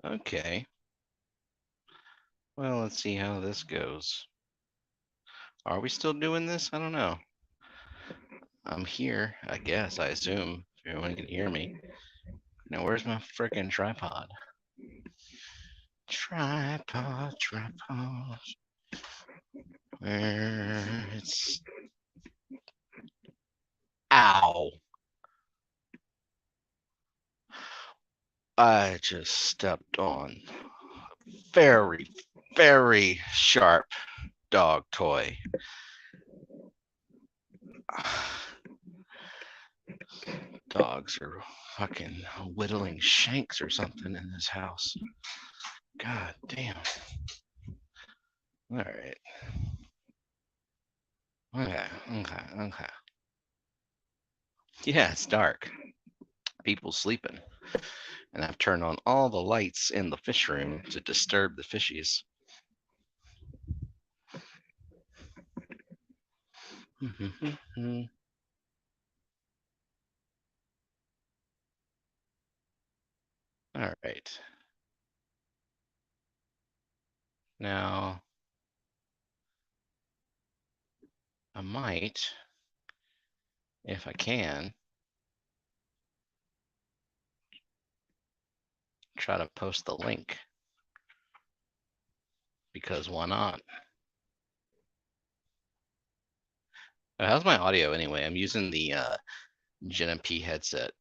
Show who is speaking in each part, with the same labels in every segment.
Speaker 1: Okay. Well, let's see how this goes. Are we still doing this? I don't know. I'm here, I guess, I assume, if everyone can hear me. Now, where's my frickin' tripod? Tripod. Where it's... Ow! I just stepped on a very, very sharp dog toy. Dogs are fucking whittling shanks or something in this house. God damn. All right. Okay. Yeah, it's dark. People sleeping. And I've turned on all the lights in the fish room to disturb the fishies. All right. Now, I might, if I can, try to post the link. Because why not? How's my audio anyway? I'm using the Jenna P headset.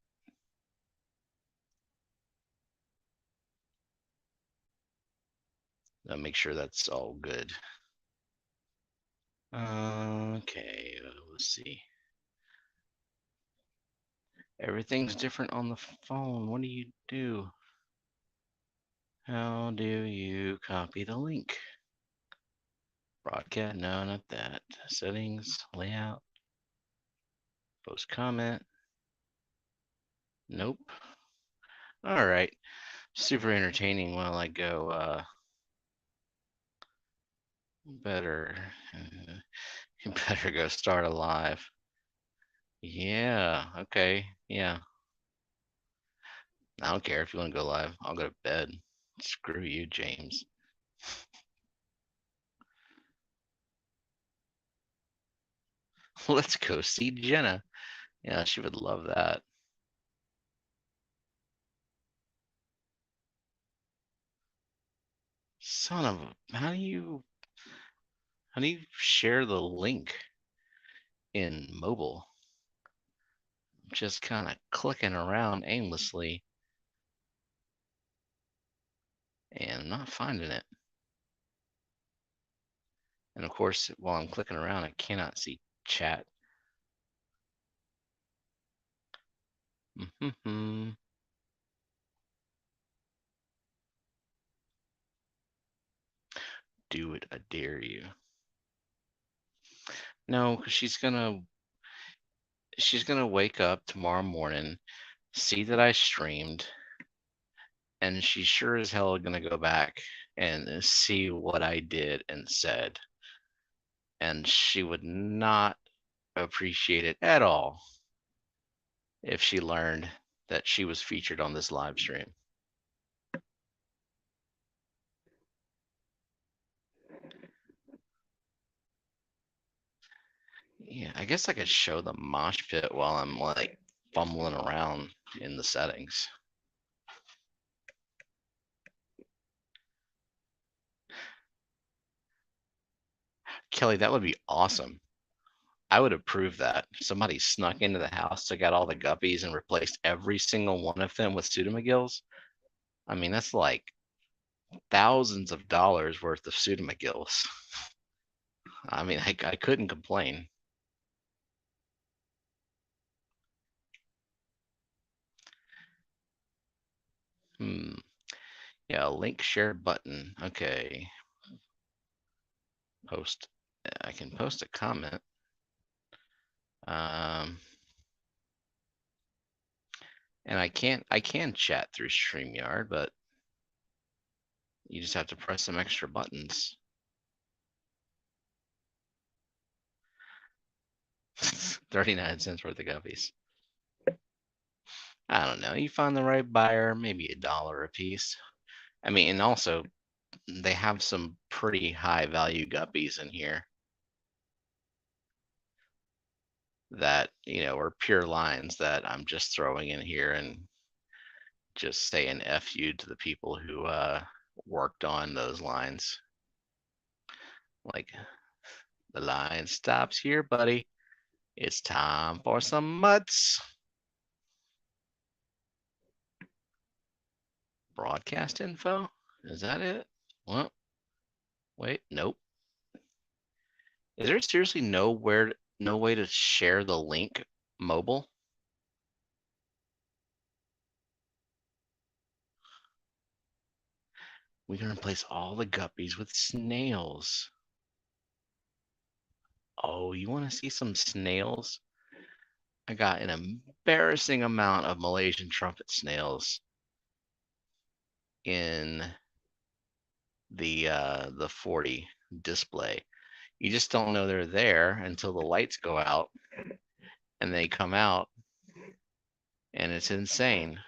Speaker 1: I'll make sure that's all good. Okay, let's see. Everything's different on the phone. What do you do? How do you copy the link? Broadcast? No, not that. Settings, layout, post comment. Nope. All right. Super entertaining while I go. Better go start a live. Yeah. Okay. Yeah. I don't care if you want to go live. I'll go to bed. Screw you, James. Let's go see Jenna. Yeah, she would love that. Son of a, how do you share the link in mobile? Just kind of clicking around aimlessly and not finding it. And of course, while I'm clicking around, I cannot see chat. Do it, I dare you. No, because she's gonna wake up tomorrow morning, see that I streamed, and she's sure as hell gonna go back and see what I did and said. And she would not appreciate it at all if she learned that she was featured on this live stream. Yeah, I guess I could show the mosh pit while I'm like fumbling around in the settings. Kelly, that would be awesome. I would approve that. Somebody snuck into the house, took out all the guppies, and replaced every single one of them with pseudomagills. I mean, that's like thousands of dollars worth of pseudomagills. I mean, I couldn't complain. Yeah, link share button. Okay. Post. I can post a comment. And I can chat through StreamYard, but you just have to press some extra buttons. 39 cents worth of guppies. I don't know. You find the right buyer, maybe $1 a piece. I mean, and also they have some pretty high value guppies in here that, are pure lines that I'm just throwing in here and just saying F you to the people who worked on those lines. Like, the line stops here, buddy. It's time for some mutts. Broadcast info? Is that it? Well, wait, nope. Is there seriously no way to share the link mobile? We can replace all the guppies with snails. Oh, you want to see some snails? I got an embarrassing amount of Malaysian trumpet snails in the 40 display. You just don't know they're there until the lights go out and they come out, and it's insane.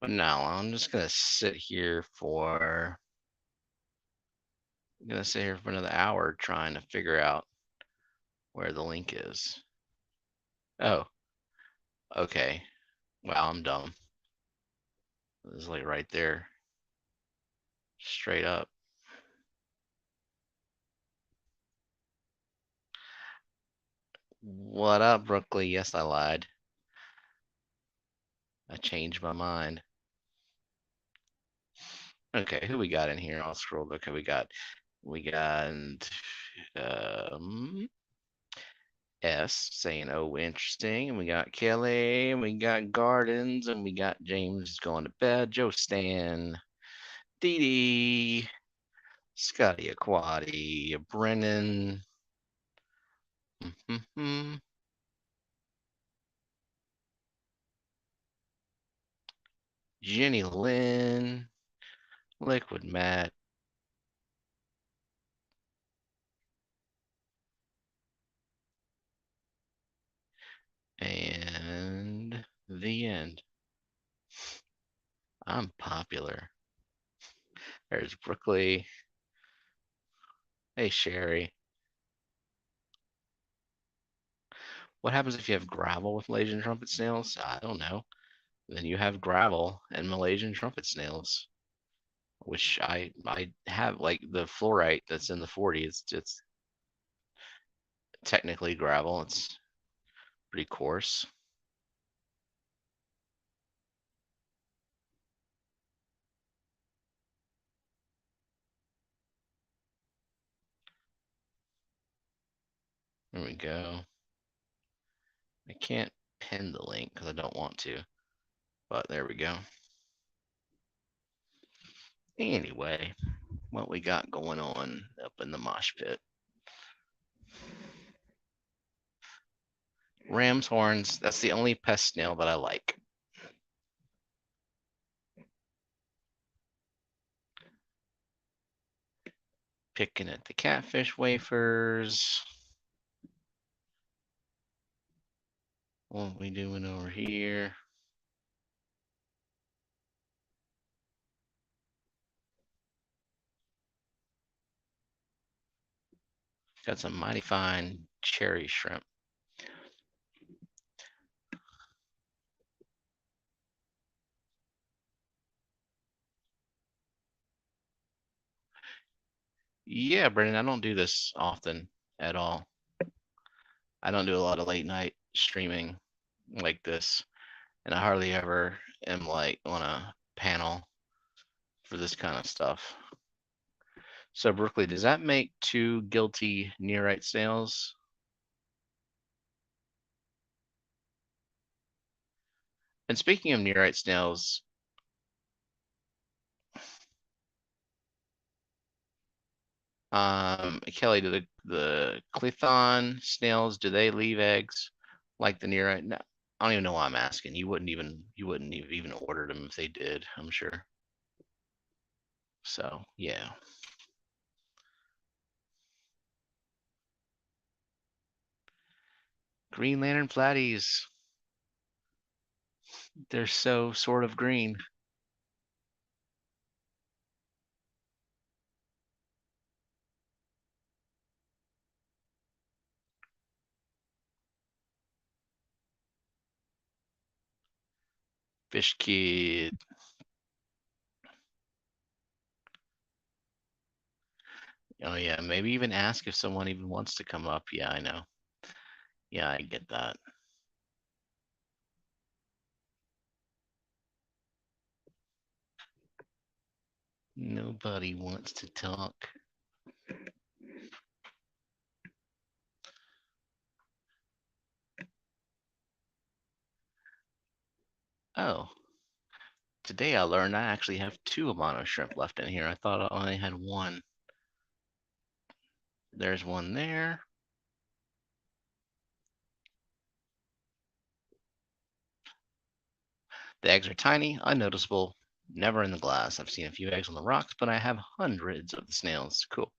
Speaker 1: But now I'm just gonna sit here for another hour trying to figure out where the link is. Oh, okay. Wow, I'm dumb. It's like right there, straight up. What up, Brooklyn? Yes, I lied. I changed my mind. Okay, who we got in here? I'll scroll. Okay, we got um S saying, "Oh, interesting." And we got Kelly, and we got Gardens, and we got James going to bed. Joe Stan, Dee Dee, Scotty Aquati, Brennan. Jenny Lynn, Liquid Matt, and the end. I'm popular. There's Brooklyn. Hey, Sherry. What happens if you have gravel with Malaysian trumpet snails? I don't know. Then you have gravel and Malaysian trumpet snails, which I have, like the fluorite that's in the 40. It's technically gravel. It's pretty coarse. There we go. I can't pin the link because I don't want to, but there we go. Anyway, what we got going on up in the mosh pit? Ram's horns. That's the only pest snail that I like. Picking at the catfish wafers. What we doing over here? Got some mighty fine cherry shrimp. Yeah, Brendan, I don't do this often at all. I don't do a lot of late night streaming like this, and I hardly ever am like on a panel for this kind of stuff. So, Brooklyn, does that make two guilty nearite snails? And speaking of nearite snails, Kelly, do the Clython snails, do they leave eggs like the nearite? No, I don't even know why I'm asking. You wouldn't have even ordered them if they did, I'm sure. So yeah. Green Lantern platies. They're so sort of green. Fish kid. Oh yeah, maybe even ask if someone even wants to come up. Yeah, I know. Yeah, I get that. Nobody wants to talk. Oh, today I learned I actually have 2 Amano shrimp left in here. I thought I only had 1. There's one there. The eggs are tiny, unnoticeable, never in the glass. I've seen a few eggs on the rocks, but I have hundreds of the snails. Cool.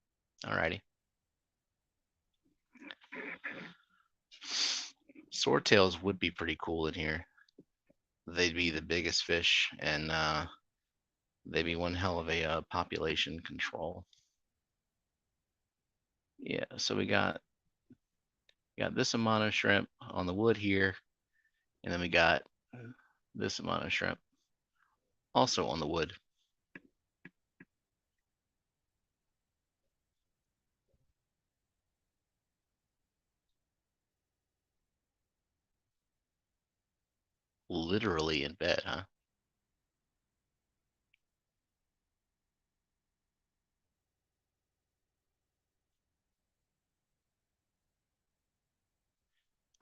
Speaker 1: Alrighty. Swordtails would be pretty cool in here. They'd be the biggest fish, and they'd be one hell of a population control. Yeah, so we got this amount of shrimp on the wood here, and then we got this amount of shrimp also on the wood. Literally in bed, huh?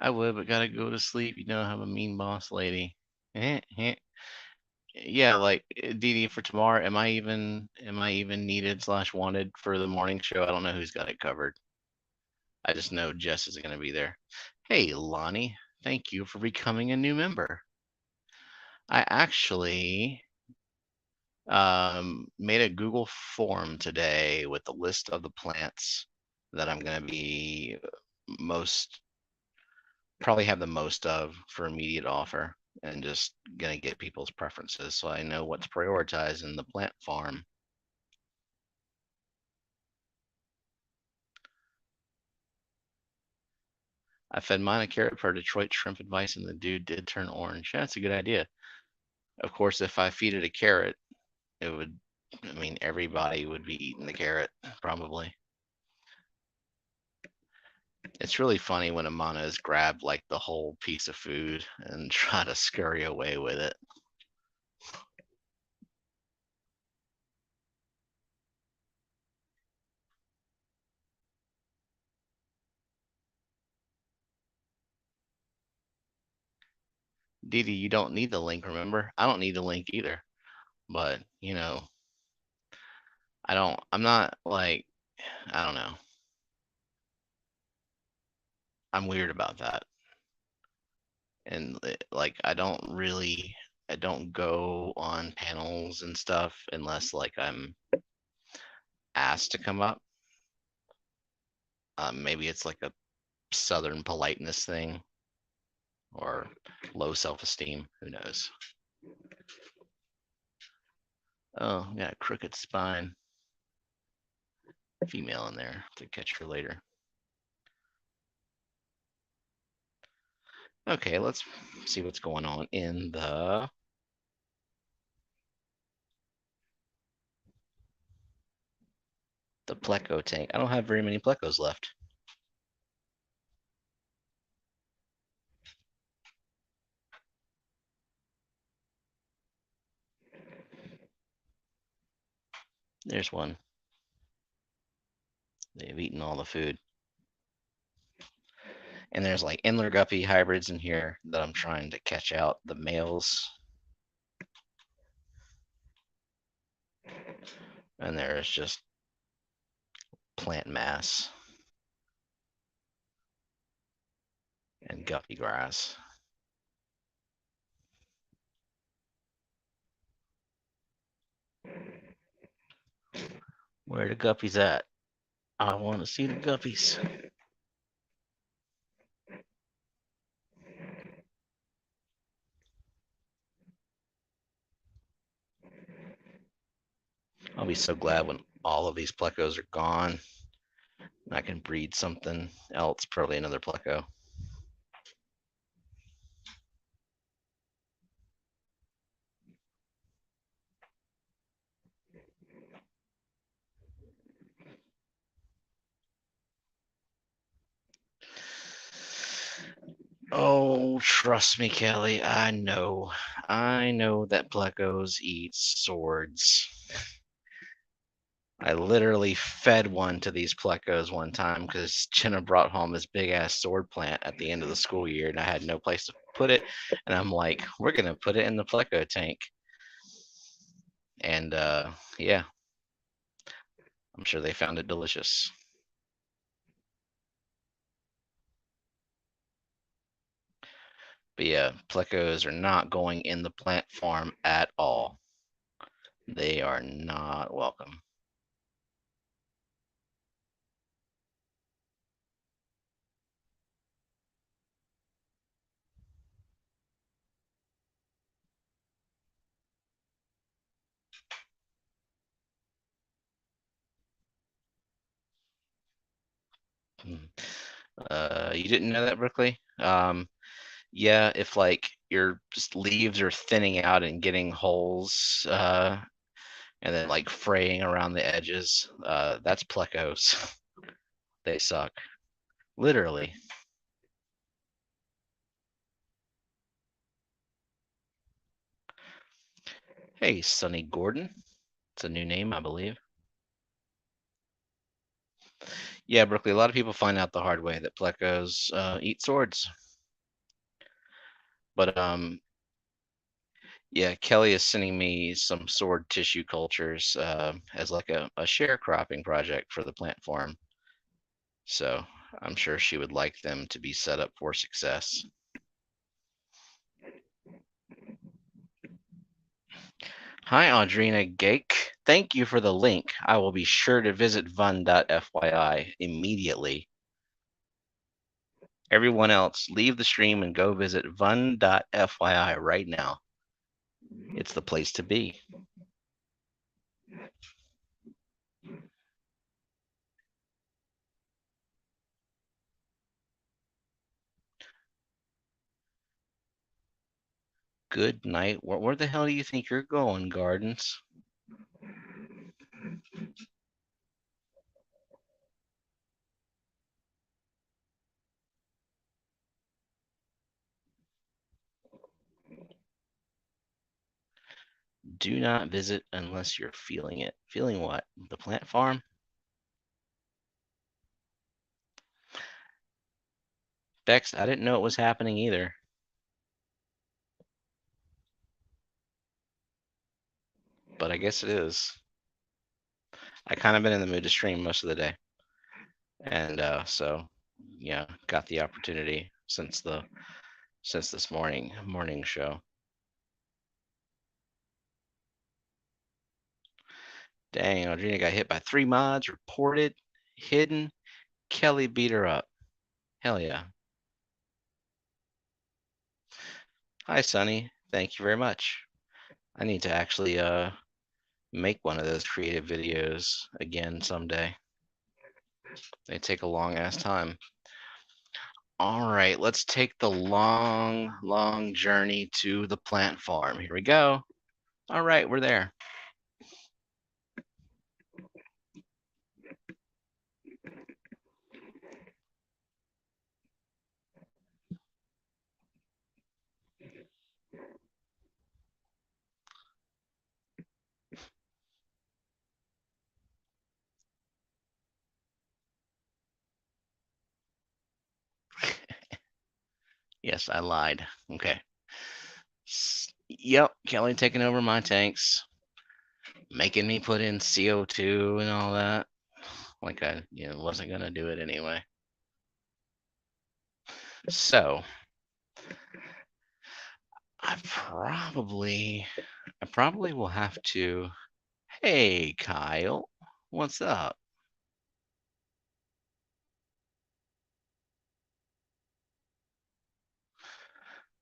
Speaker 1: I would, but gotta go to sleep. You know, I'm a mean boss lady. Yeah, like Dee Dee, for tomorrow, am I even needed slash wanted for the morning show? I don't know who's got it covered. I just know Jess is gonna be there. Hey, Lonnie, thank you for becoming a new member. I actually made a Google form today with the list of the plants that I'm gonna be most probably have the most of for immediate offer, and just gonna get people's preferences so I know what to prioritize in the plant farm. I fed mine a carrot per Detroit shrimp advice, and the dude did turn orange. That's a good idea. Of course, if I feed it a carrot, it would, I mean, everybody would be eating the carrot, probably. It's really funny when Amanas grab like the whole piece of food and try to scurry away with it. Dee Dee, you don't need the link, remember? I don't need the link either. But, I'm not like, I don't know. I'm weird about that. And like, I don't go on panels and stuff unless like I'm asked to come up. Maybe it's like a Southern politeness thing or low self-esteem. Who knows? Oh, got a crooked spine. Female in there to catch her later. Okay, let's see what's going on in the Pleco tank. I don't have very many Plecos left. There's one. They've eaten all the food. And there's like Endler Guppy hybrids in here that I'm trying to catch out the males. And there's just plant mass and guppy grass. Where are the guppies at? I want to see the guppies. I'll be so glad when all of these plecos are gone and I can breed something else, probably another pleco. Oh, trust me, Kelly. I know that Plecos eat swords. I literally fed one to these Plecos one time because Jenna brought home this big ass sword plant at the end of the school year, and I had no place to put it. And I'm like, we're gonna put it in the Pleco tank. And yeah, I'm sure they found it delicious. But yeah, Plecos are not going in the plant farm at all. They are not welcome. You didn't know that, Brookley? Yeah, if like your just leaves are thinning out and getting holes, and then like fraying around the edges, that's plecos. They suck, literally. Hey, Sonny Gordon. It's a new name, I believe. Yeah, Brookley. A lot of people find out the hard way that plecos eat swords, but yeah, Kelly is sending me some sword tissue cultures as like a sharecropping project for the plant farm. So I'm sure she would like them to be set up for success. Hi, Audrina Gake. Thank you for the link. I will be sure to visit Fun.fyi immediately. Everyone else, leave the stream and go visit Fun.fyi right now. It's the place to be. Good night. Where the hell do you think you're going, Gardens? Do not visit unless you're feeling it. Feeling what? The plant farm? Bex, I didn't know it was happening either. But I guess it is. I kind of been in the mood to stream most of the day. And so yeah, got the opportunity since this morning show. Dang, Audrina got hit by 3 mods, reported, hidden. Kelly beat her up. Hell yeah. Hi, Sunny. Thank you very much. I need to actually make one of those creative videos again someday. They take a long ass time. All right, let's take the long journey to the plant farm. Here we go. All right, we're there. Yes, I lied. Okay. Yep, Kelly taking over my tanks, making me put in CO2 and all that. Like I, wasn't gonna do it anyway. So I probably will have to. Hey, Kyle, what's up?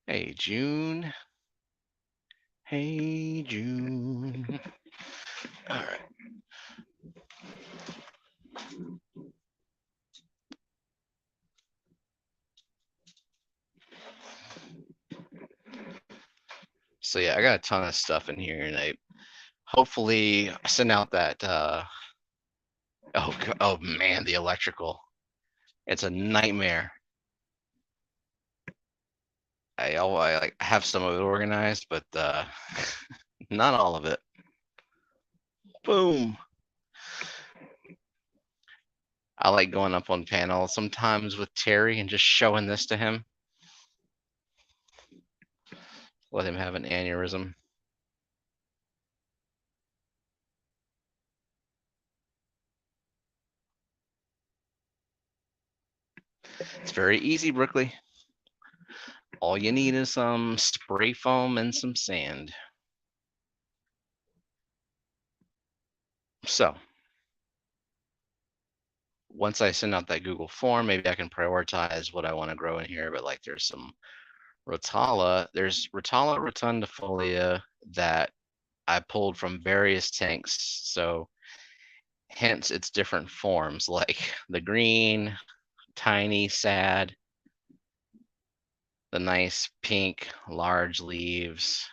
Speaker 1: Hey, June. Hey, June. All right. So yeah, I got a ton of stuff in here, and I hopefully send out that. Oh man, the electrical. It's a nightmare. I like have some of it organized, but not all of it. Boom. I like going up on panels sometimes with Terry and just showing this to him. Let him have an aneurysm. It's very easy, Brookley. All you need is some spray foam and some sand. So once I send out that Google form, maybe I can prioritize what I want to grow in here. But like there's some Rotala, there's Rotala rotundifolia that I pulled from various tanks. So hence its different forms, like the green, tiny, sad, the nice pink, large leaves.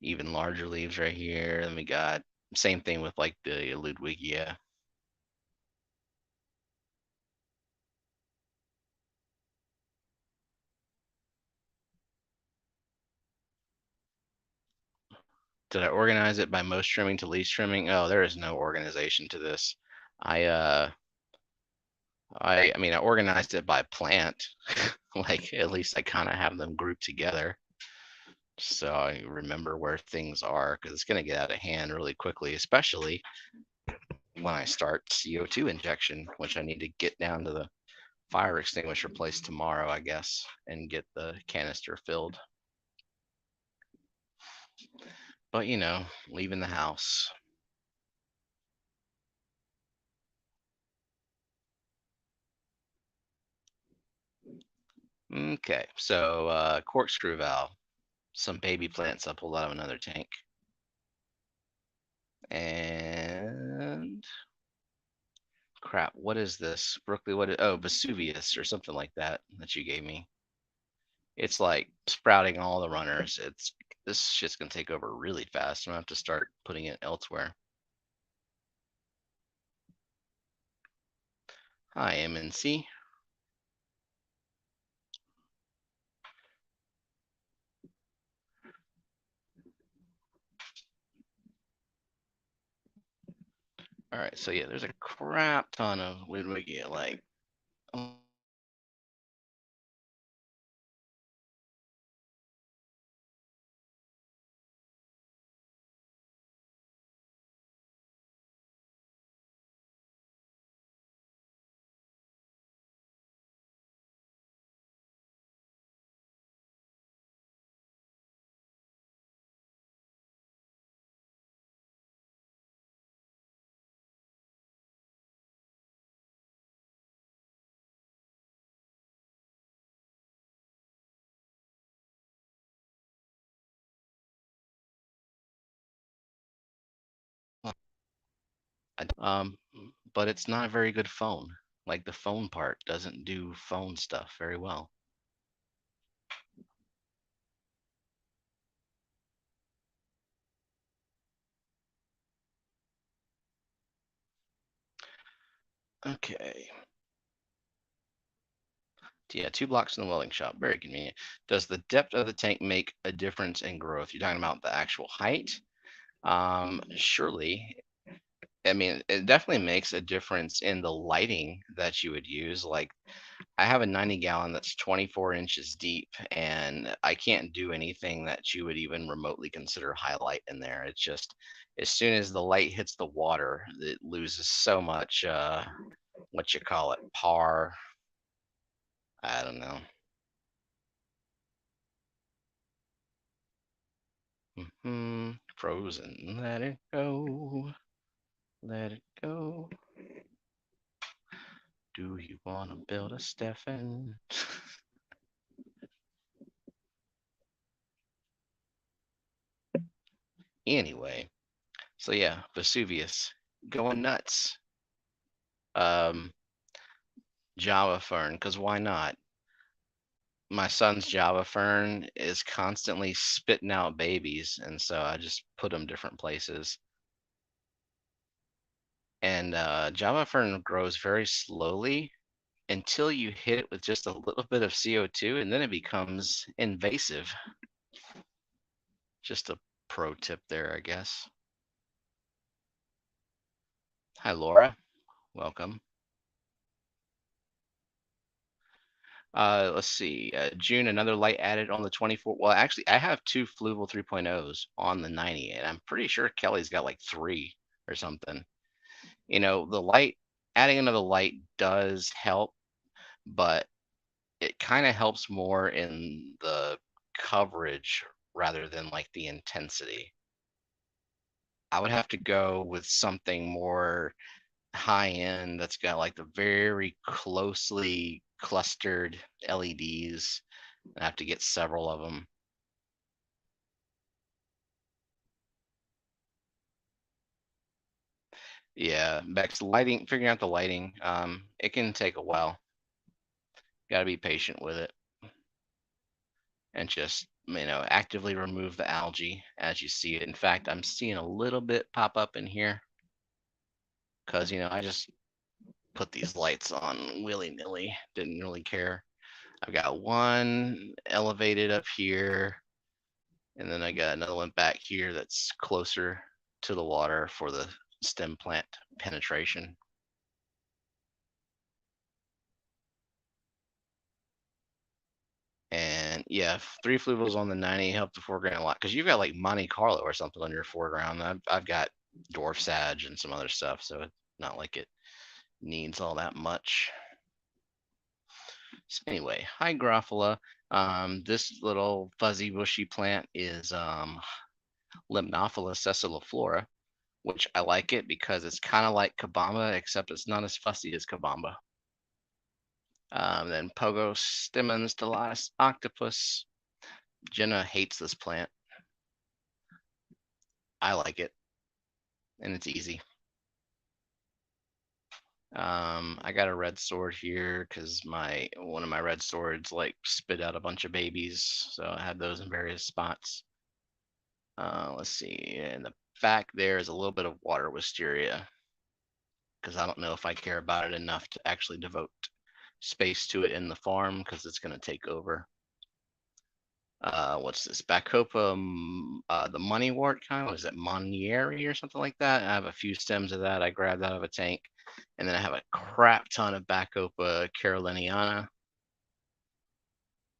Speaker 1: Even larger leaves right here. Then we got same thing with like the Ludwigia. Did I organize it by most trimming to least trimming? Oh, there is no organization to this. I mean I organized it by plant. Like at least I kind of have them grouped together. So I remember where things are because it's gonna get out of hand really quickly, especially when I start CO2 injection, which I need to get down to the fire extinguisher place tomorrow, I guess, and get the canister filled. But you know, leaving the house. Okay, so corkscrew valve, some baby plants I pulled out of another tank. And crap, what is this? Brooklyn, oh, Vesuvius or something like that that you gave me. It's like sprouting all the runners. This shit's gonna take over really fast. I'm gonna have to start putting it elsewhere. Hi, MNC. All right, so yeah, there's a crap ton of Ludwigia, like um, but it's not a very good phone. Like the phone part doesn't do phone stuff very well. Okay. Yeah, 2 blocks in the welding shop. Very convenient. Does the depth of the tank make a difference in growth? You're talking about the actual height? Surely. I mean, it definitely makes a difference in the lighting that you would use. Like, I have a 90-gallon that's 24 inches deep, and I can't do anything that you would even remotely consider highlight in there. It's just, as soon as the light hits the water, it loses so much, what you call it, par. I don't know. Frozen. Let it go. Let it go. Do you want to build a Stefan? Anyway, so yeah, Vesuvius going nuts. Um, Java Fern, because why not? My son's Java Fern is constantly spitting out babies, and so I just put them different places. And Java Fern grows very slowly, until you hit it with just a little bit of CO2, and then it becomes invasive. Just a pro tip there, I guess. Hi, Laura. Welcome. Let's see. June, another light added on the 24. Well, actually, I have two Fluval 3.0s on the 90, and I'm pretty sure Kelly's got like three or something. You know, the light, adding another light does help, but it kind of helps more in the coverage rather than like the intensity. I would have to go with something more high end that's got like the very closely clustered LEDs. I have to get several of them. Yeah, Bex, lighting, figuring out the lighting, it can take a while. Got to be patient with it and just, actively remove the algae as you see it. In fact, I'm seeing a little bit pop up in here because, I just put these lights on willy-nilly, didn't really care. I've got one elevated up here, and then I got another one back here that's closer to the water for the stem plant penetration. And yeah, three fluvels on the 90 help the foreground a lot because you've got like Monte Carlo or something on your foreground. I've got dwarf sage and some other stuff, so it's not like it needs all that much. So anyway, Hygrophila. This little fuzzy bushy plant is Limnophila sessiliflora, which I like it because it's kind of like Kabamba, except it's not as fussy as Kabamba. Then Pogo Stemons Stellatus octopus. Jenna hates this plant. I like it, and it's easy. I got a red sword here because one of my red swords like spit out a bunch of babies, so I had those in various spots. Let's see, in the back there is a little bit of water wisteria because I don't know if I care about it enough to actually devote space to it in the farm because it's going to take over. What's this? Bacopa, the moneywort kind. Was it Monieri or something like that? I have a few stems of that. I grabbed out of a tank. And then I have a crap ton of Bacopa caroliniana.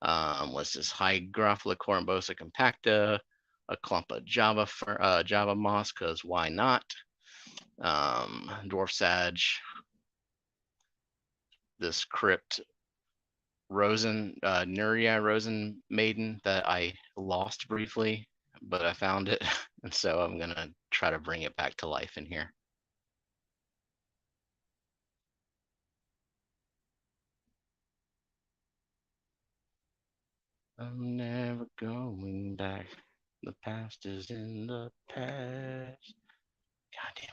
Speaker 1: What's this? Hygrophila corymbosa compacta, a clump of Java moss, because why not? Dwarf sage, this crypt Nuria Rosen maiden that I lost briefly, but I found it, and so I'm gonna try to bring it back to life in here. I'm never going back. The past is in the past. God damn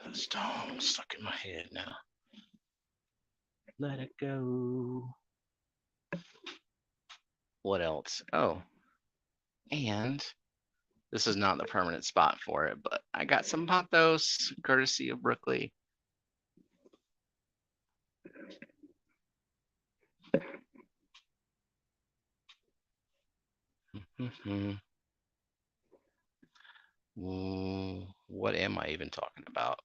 Speaker 1: it, the stone's stuck in my head now. Let it go. What else? Oh, and this is not the permanent spot for it, but I got some pothos courtesy of Brookley. What am I even talking about?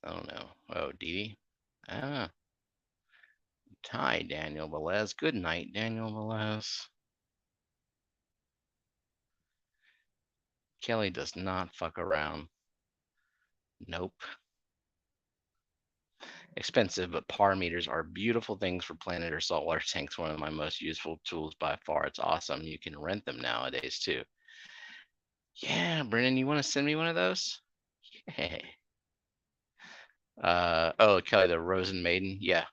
Speaker 1: I don't know. Oh, Dee. Ah. Hi, Daniel Velez. Good night, Daniel Velez. Kelly does not fuck around. Nope. Expensive, but par meters are beautiful things for planted or saltwater tanks. One of my most useful tools by far. It's awesome. You can rent them nowadays too. Yeah, Brennan, you want to send me one of those? Hey. Oh, Kelly, the Rosen Maiden. Yeah,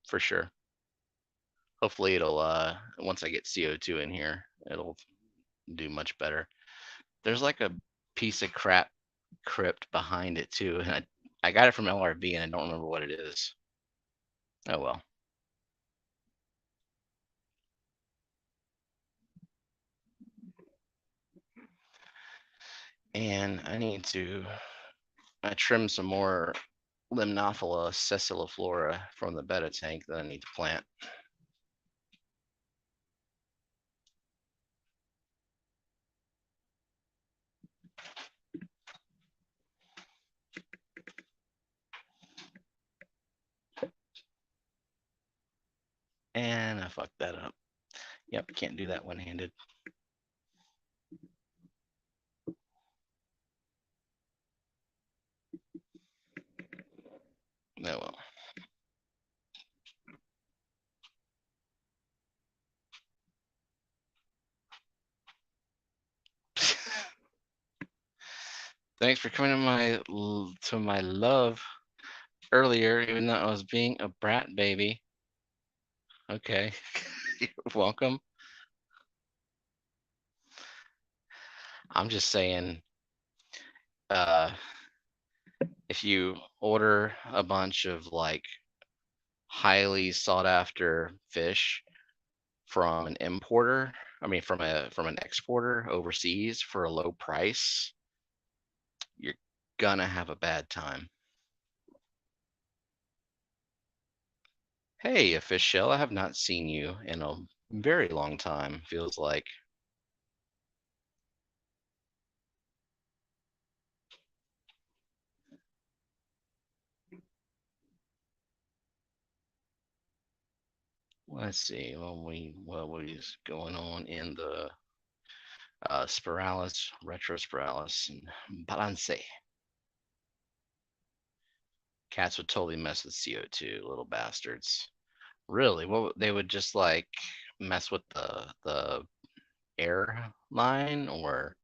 Speaker 1: for sure. Hopefully it'll once I get CO2 in here, it'll do much better. There's like a piece of crap crypt behind it too, and I got it from LRB and I don't remember what it is. Oh well. And I need to trim some more Limnophila sessiliflora from the betta tank that I need to plant. And I fucked that up. Yep, can't do that one-handed. Oh well. Thanks for coming to my love earlier, even though I was being a brat baby. Okay, you're welcome. I'm just saying, if you order a bunch of like highly sought after fish from an importer, I mean from an exporter overseas for a low price, you're gonna have a bad time. Hey, a fish shell, I have not seen you in a very long time, feels like. Let's see what was going on in the Spiralis, Retrospiralis, and Balance. Cats would totally mess with CO2, little bastards. Really? What they would just like mess with the air line, or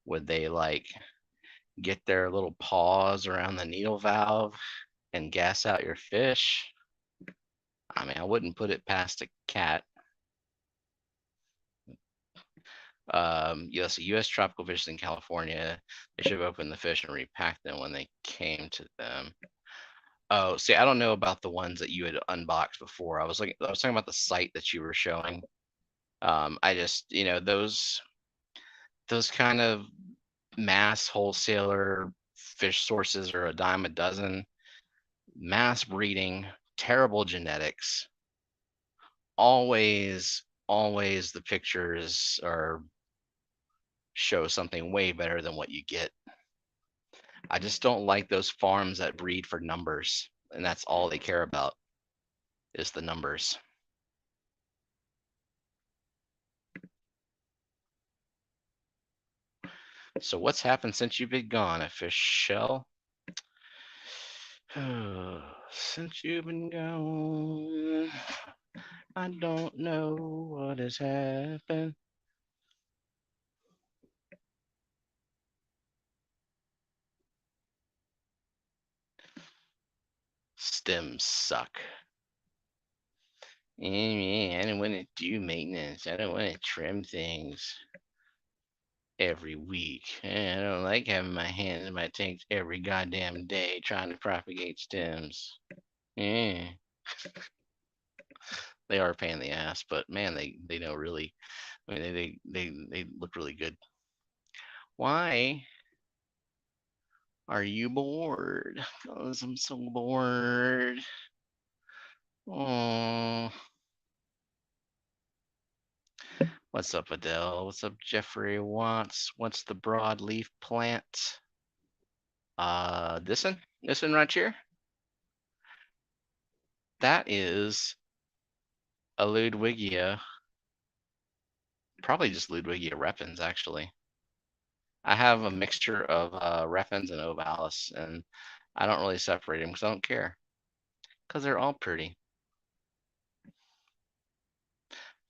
Speaker 1: would they like get their little paws around the needle valve and gas out your fish? I mean, I wouldn't put it past a cat. Yes, U.S. tropical fish in California. They should have opened the fish and repacked them when they came to them. Oh, see, I don't know about the ones that you had unboxed before. I was talking about the site that you were showing. I just, those kind of mass wholesaler fish sources are a dime a dozen. Mass breeding, terrible genetics. Always the pictures are show something way better than what you get. I just don't like those farms that breed for numbers, and that's all they care about is the numbers. So what's happened since you've been gone, a fish shell? Since you've been gone, I don't know what has happened. Stems suck. I don't want to do maintenance. I don't want to trim things every week. I don't like having my hands in my tanks every goddamn day trying to propagate stems. Yeah, they are a pain in the ass, but man, they know really. I mean, they look really good. Why are you bored? Cause I'm so bored. Oh, what's up, Adele? What's up, Jeffrey Watts? What's the broadleaf plant? This one right here. That is a Ludwigia, probably just Ludwigia repens, actually. I have a mixture of repens and ovalis, and I don't really separate them because I don't care, because they're all pretty.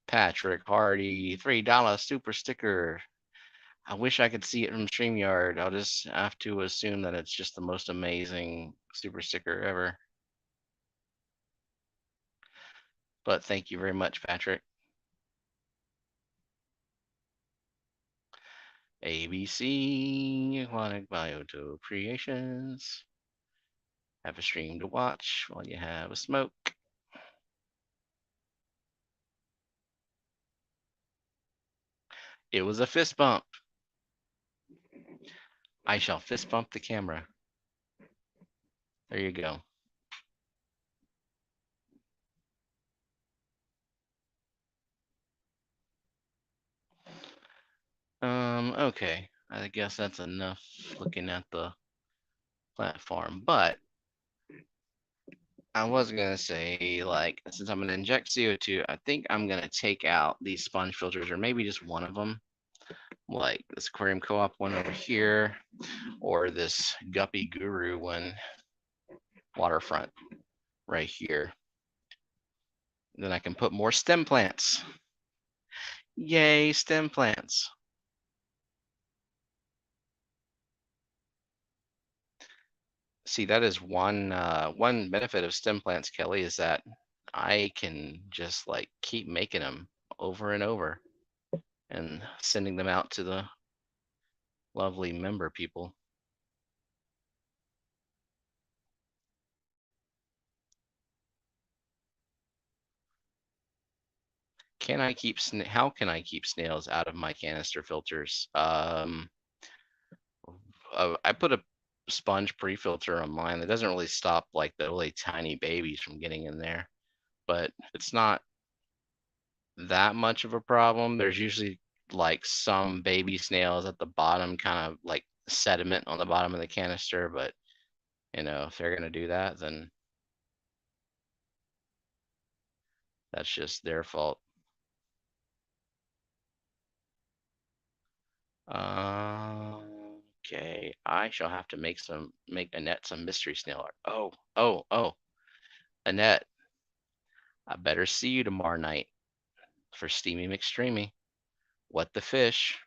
Speaker 1: Patrick Hardy, $3 super sticker. I wish I could see it from StreamYard. I'll just have to assume that it's just the most amazing super sticker ever. But thank you very much, Patrick. ABC Aquatic Biotope Creations. Have a stream to watch while you have a smoke. It was a fist bump. I shall fist bump the camera. There you go. Okay. I guess that's enough looking at the platform. But I was gonna say, like, since I'm gonna inject CO2, I think I'm gonna take out these sponge filters, or maybe just one of them, like this aquarium co-op one over here, or this Guppy Guru one, waterfront, right here. Then I can put more stem plants. Yay, stem plants. See, that is one benefit of stem plants, Kelly, is that I can just like keep making them over and over and sending them out to the lovely member people. Can I keep how can I keep snails out of my canister filters? I put a sponge pre-filter on mine that doesn't really stop like the really tiny babies from getting in there, but it's not that much of a problem. There's usually like some baby snails at the bottom, kind of like sediment on the bottom of the canister, but if they're gonna do that, then that's just their fault. Okay, I shall have to make Annette some mystery snail art. Oh, Annette, I better see you tomorrow night for Steamy McStreamy. What the fish?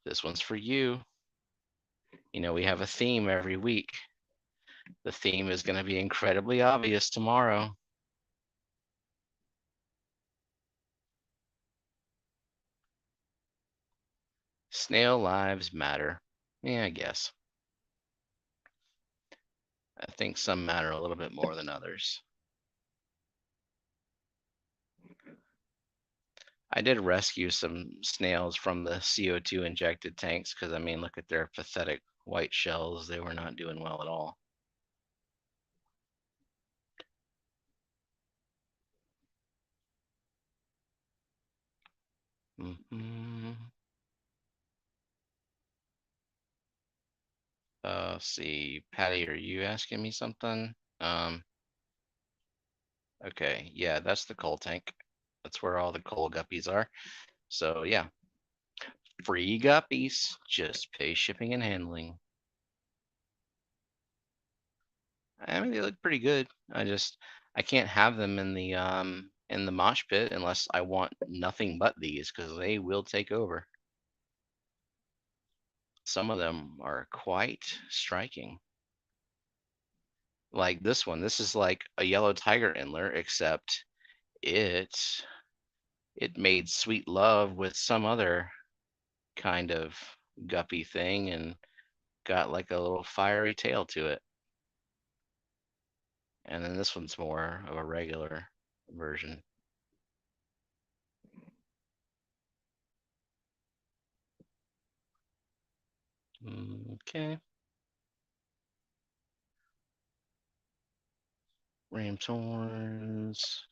Speaker 1: This one's for you. We have a theme every week. The theme is going to be incredibly obvious tomorrow. Snail lives matter. Yeah, I guess. I think some matter a little bit more than others. I did rescue some snails from the CO2 injected tanks because, I mean, look at their pathetic white shells. They were not doing well at all. See, Patty, are you asking me something? Okay, yeah, that's the coal tank. That's where all the coal guppies are. So yeah, free guppies, just pay shipping and handling. I mean, they look pretty good. I can't have them in the mosh pit unless I want nothing but these because they will take over. Some of them are quite striking. Like this one. This is like a yellow tiger antler, except it it made sweet love with some other kind of guppy thing and got like a little fiery tail to it. And then this one's more of a regular version. Okay. Ram's horns.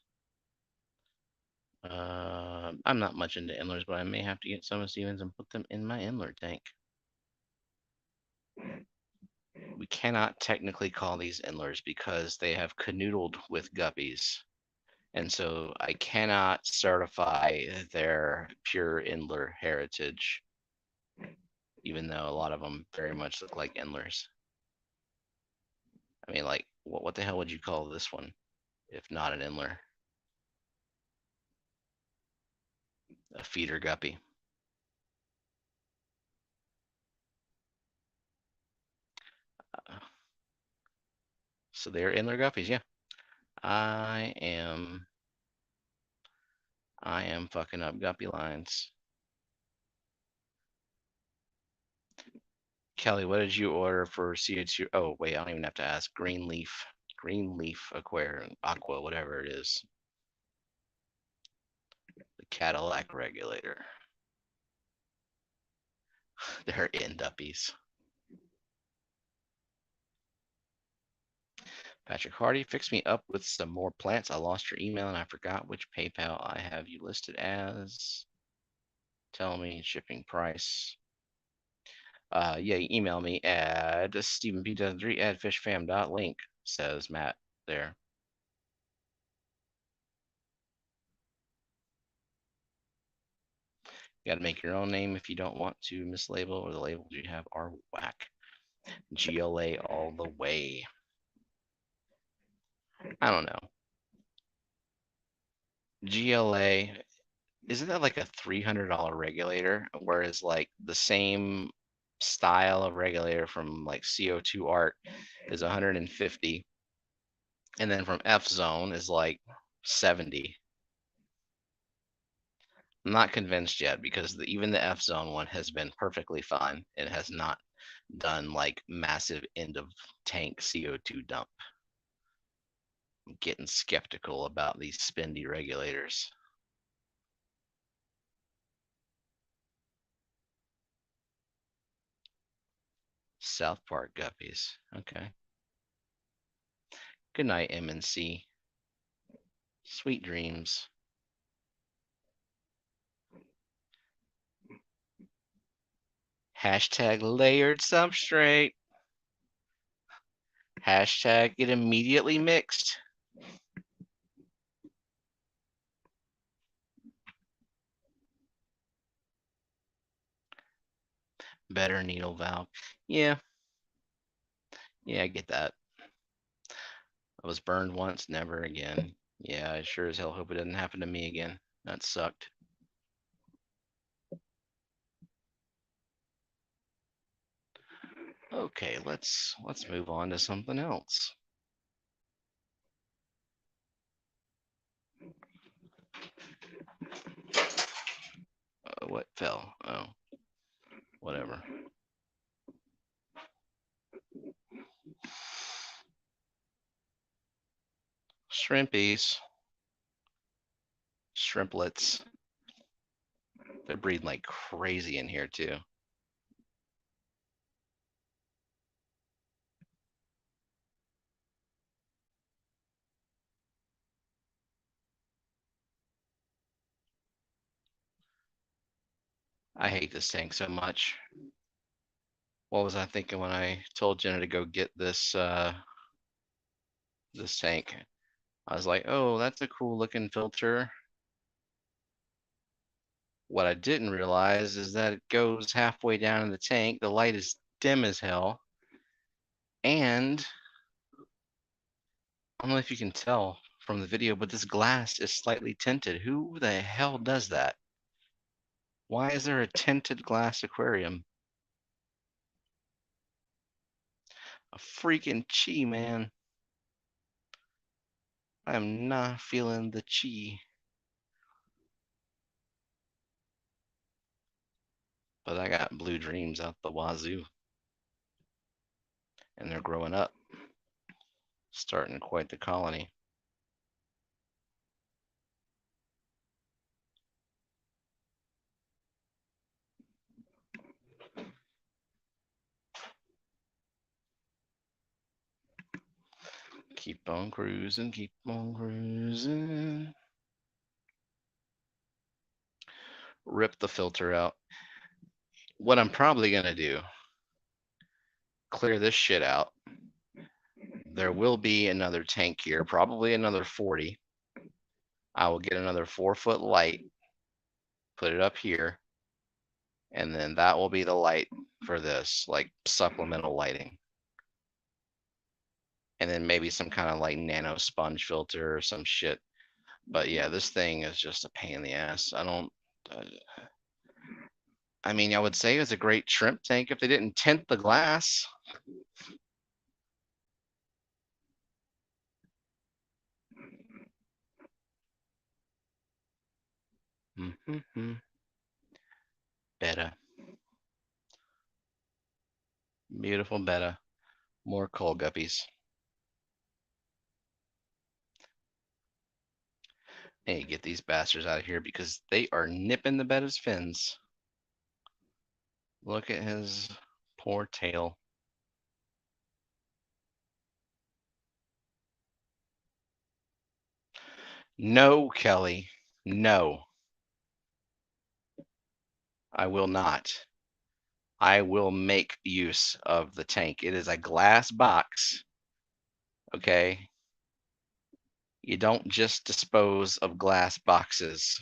Speaker 1: I'm not much into endlers, but I may have to get some of Stevens and put them in my endler tank. We cannot technically call these endlers because they have canoodled with guppies. And so I cannot certify their pure endler heritage, even though a lot of them very much look like endlers. I mean, like, what the hell would you call this one if not an endler? A feeder guppy. So they're endler guppies, yeah. I am fucking up guppy lines. Kelly, what did you order for CO2? Oh, wait, I don't even have to ask. Green leaf aqua, whatever it is. The Cadillac regulator. They're end uppies. Patrick Hardy, fix me up with some more plants. I lost your email and I forgot which PayPal I have you listed as. Tell me shipping price. Yeah, email me at StephenP2003 at fishfam.link, says Matt there. You got to make your own name if you don't want to mislabel, or the labels you have are whack. GLA all the way. I don't know. GLA, isn't that like a $300 regulator? Whereas like the same style of regulator from like CO2 art is 150, and then from F Zone is like 70. I'm not convinced yet because even the F Zone one has been perfectly fine. It has not done like massive end of tank CO2 dump. I'm getting skeptical about these spendy regulators. South Park guppies. Okay. Good night, MNC. Sweet dreams. Hashtag layered substrate. Hashtag it immediately mixed. Better needle valve. Yeah. Yeah, I get that. I was burned once, never again. Yeah, I sure as hell hope it doesn't happen to me again. That sucked. Okay, let's move on to something else. What fell? Oh, whatever. Shrimpies. Shrimplets. They're breeding like crazy in here too. I hate this tank so much. What was I thinking when I told Jenna to go get this this tank? I was like, oh, that's a cool looking filter. What I didn't realize is that it goes halfway down in the tank. The light is dim as hell. And I don't know if you can tell from the video, but this glass is slightly tinted. Who the hell does that? Why is there a tinted glass aquarium? A freaking chi, man. I am not feeling the chi. But I got blue dreams out the wazoo. And they're growing up. Starting quite the colony. Keep on cruising, keep on cruising. Rip the filter out. What I'm probably gonna do, clear this shit out. There will be another tank here, probably another 40. I will get another 4-foot light, put it up here, and then that will be the light for this, like supplemental lighting. And then maybe some kind of like nano sponge filter or some shit. But yeah, this thing is just a pain in the ass. I mean, I would say it's a great shrimp tank if they didn't tint the glass. Mm-hmm. Betta. Beautiful betta. More coal guppies. Hey, get these bastards out of here because they are nipping the betta's fins. Look at his poor tail. No, Kelly. No, I will not. I will make use of the tank. It is a glass box. Okay. You don't just dispose of glass boxes.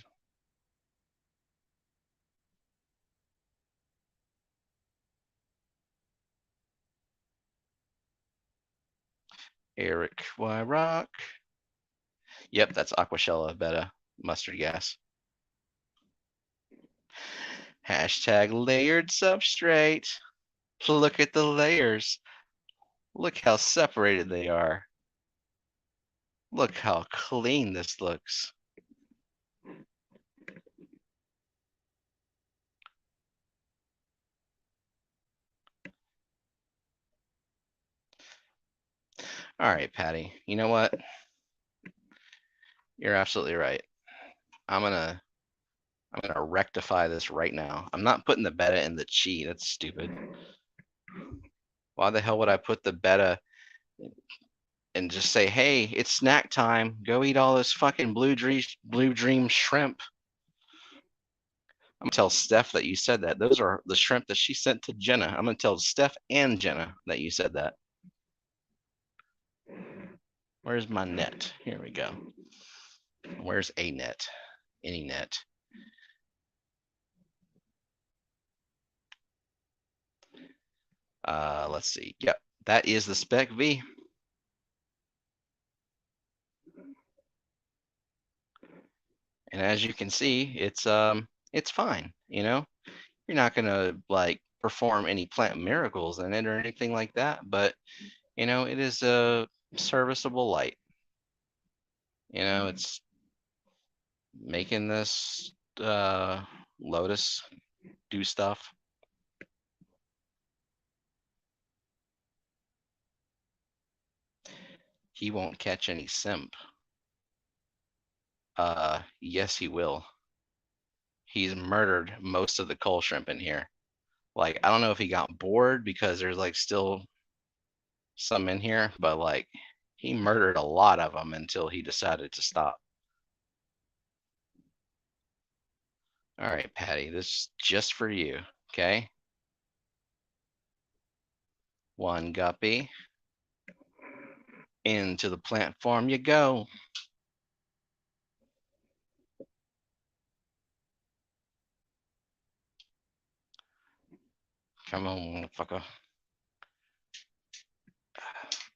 Speaker 1: Eric Wyrock. Yep, that's Aquashella Beta mustard gas. Hashtag layered substrate. Look at the layers. Look how separated they are. Look how clean this looks. All right, Patty. You know what? You're absolutely right. I'm gonna rectify this right now. I'm not putting the beta in the chi. That's stupid. Why the hell would I put the beta and just say, "Hey, it's snack time. Go eat all this fucking blue dream shrimp." I'm gonna tell Steph that you said that. Those are the shrimp that she sent to Jenna. I'm gonna tell Steph and Jenna that you said that. Where's my net? Here we go. Where's a net? Any net? Let's see. Yep, that is the Spec V. And as you can see, it's fine. You know, you're not gonna like perform any plant miracles in it or anything like that, but you know, it is a serviceable light. You know, it's making this Lotus do stuff. He won't catch any simp. Yes, he will. He's murdered most of the coal shrimp in here. Like, I don't know if he got bored because there's like still some in here, but like he murdered a lot of them until he decided to stop. All right, Patty, this is just for you, okay? One guppy. Into the plant farm you go. Come on, motherfucker.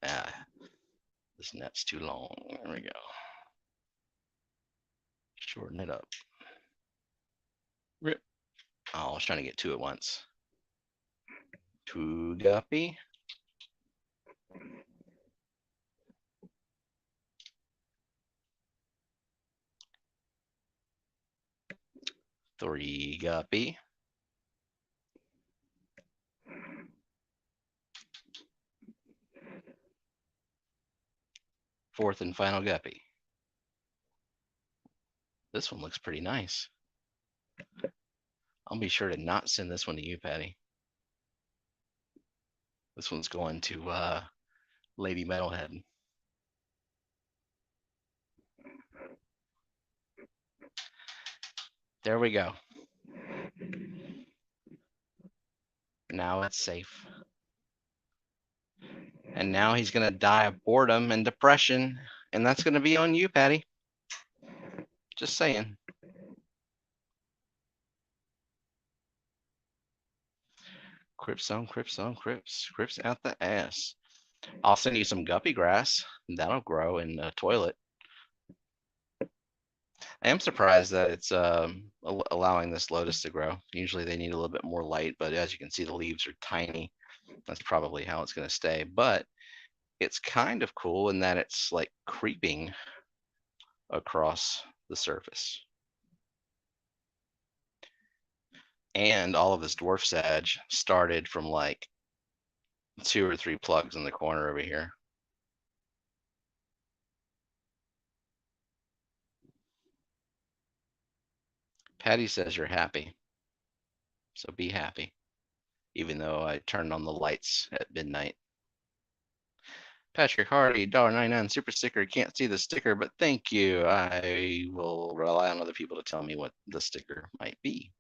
Speaker 1: Ah, this net's too long. There we go. Shorten it up. Rip. Oh, I was trying to get two at once. Two guppy. Three guppy. Fourth and final guppy. This one looks pretty nice. I'll be sure to not send this one to you, Patty. This one's going to Lady Metalhead. There we go. Now it's safe. And now he's going to die of boredom and depression. And that's going to be on you, Patty. Just saying. Crips on Crips on Crips. Crips out the ass. I'll send you some guppy grass. That'll grow in the toilet. I am surprised that it's allowing this lotus to grow. Usually they need a little bit more light, but as you can see, the leaves are tiny. That's probably how it's going to stay. But it's kind of cool in that it's like creeping across the surface. And all of this dwarf sag started from like 2 or 3 plugs in the corner over here. Patty says you're happy. So be happy. Even though I turned on the lights at midnight. Patrick Hardy, $1.99 super sticker. Can't see the sticker, but thank you. I will rely on other people to tell me what the sticker might be.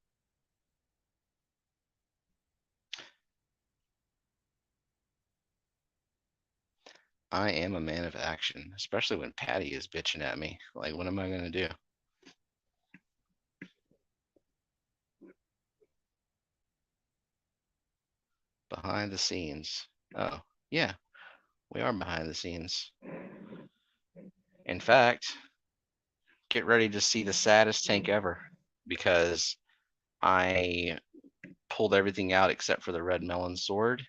Speaker 1: I am a man of action, especially when Patty is bitching at me. Like, what am I going to do? Behind the scenes. Oh, yeah, we are behind the scenes. In fact, get ready to see the saddest tank ever because I pulled everything out except for the red melon sword.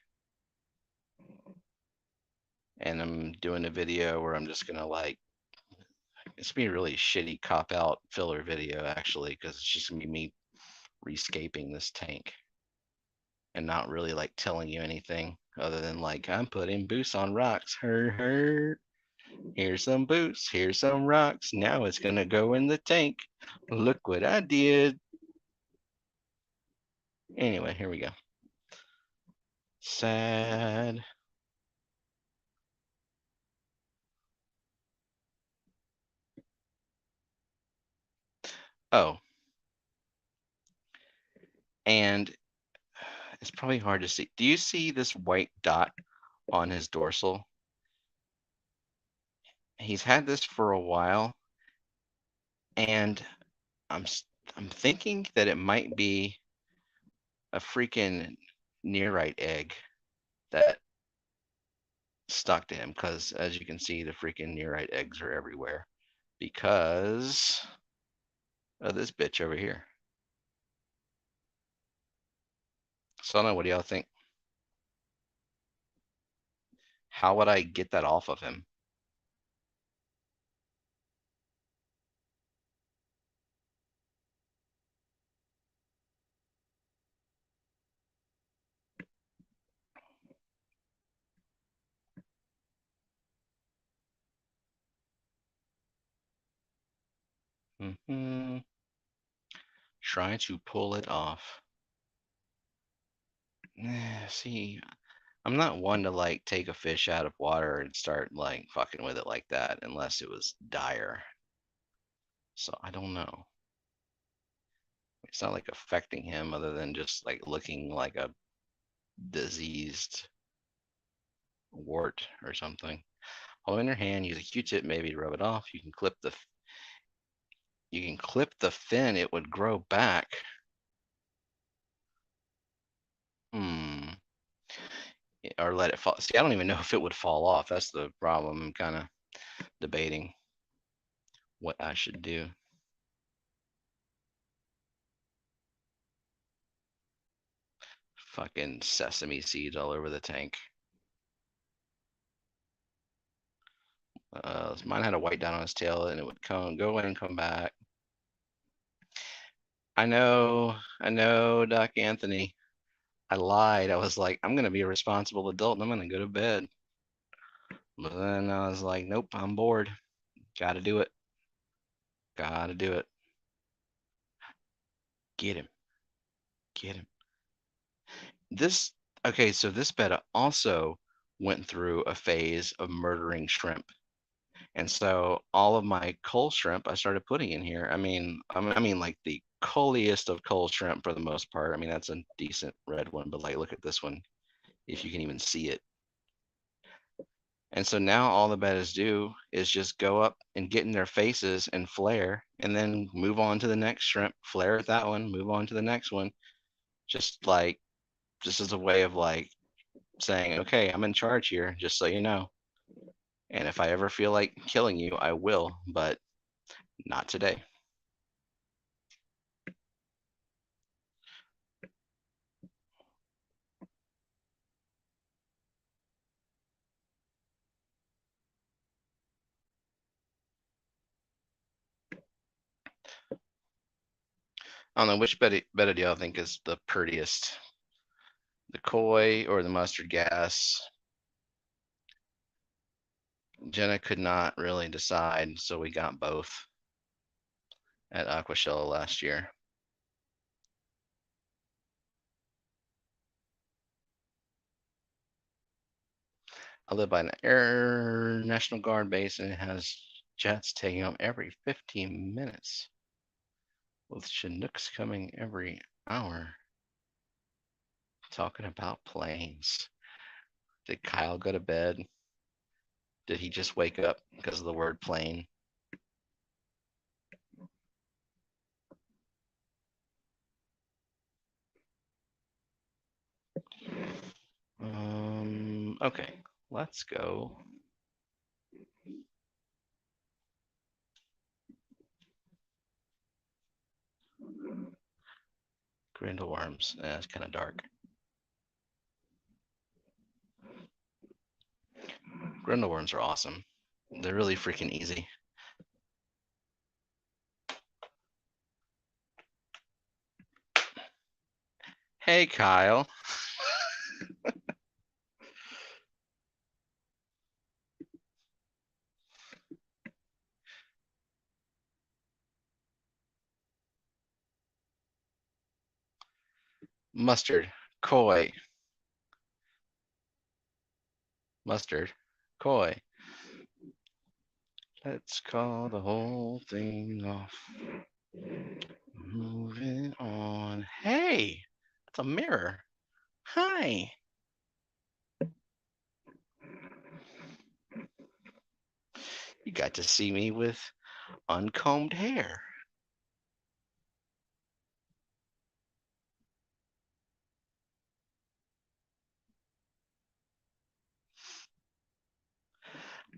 Speaker 1: And I'm doing a video where I'm just going to like, it's gonna be a really shitty cop out filler video actually, because it's just gonna be me rescaping this tank and not really like telling you anything other than like I'm putting boosts on rocks. Her. Here's some boosts. Here's some rocks. Now it's gonna go in the tank. Look what I did. Anyway, here we go. Sad. Oh, and it's probably hard to see. Do you see this white dot on his dorsal? He's had this for a while, and I'm I'm thinking that it might be a freaking nearite egg that stuck to him, because as you can see, the freaking nearite eggs are everywhere because of this bitch over here. So I don't know, what do y'all think? How would I get that off of him? Mm-hmm. Try to pull it off. See, I'm not one to like take a fish out of water and start like fucking with it like that unless it was dire. So I don't know. It's not like affecting him other than just like looking like a diseased wart or something. Hold in your hand, use a Q-tip maybe to rub it off. You can clip the fin, it would grow back. Hmm. Or let it fall. See, I don't even know if it would fall off. That's the problem. I'm kind of debating what I should do. Fucking sesame seeds all over the tank. Mine had a white dot on his tail and it would go in and come back. I know, Doc Anthony. I lied. I was like, I'm gonna be a responsible adult and I'm gonna go to bed. But then I was like, nope, I'm bored. Gotta do it. Gotta do it. Get him. Get him. This okay, so this betta also went through a phase of murdering shrimp. And so all of my coal shrimp I started putting in here. I mean like the coaliest of coal shrimp for the most part. I mean, that's a decent red one, but like look at this one, if you can even see it. And so now all the bettas do is just go up and get in their faces and flare, and then move on to the next shrimp, flare at that one, move on to the next one. Just like, just as a way of like saying, okay, I'm in charge here, just so you know. And if I ever feel like killing you, I will, but not today. I don't know, which betta do y'all think is the prettiest? The koi or the mustard gas? Jenna could not really decide, so we got both at Aquashella last year. I live by an Air National Guard base, and it has jets taking off every 15 minutes, with Chinooks coming every hour. Talking about planes. Did Kyle go to bed? Did he just wake up because of the word plane? Okay, let's go. Grindleworms. It's kind of dark. Grindleworms are awesome. They're really freaking easy. Hey, Kyle. Mustard. Koi. Mustard. Koi. Let's call the whole thing off. Moving on. Hey, it's a mirror. Hi. You got to see me with uncombed hair.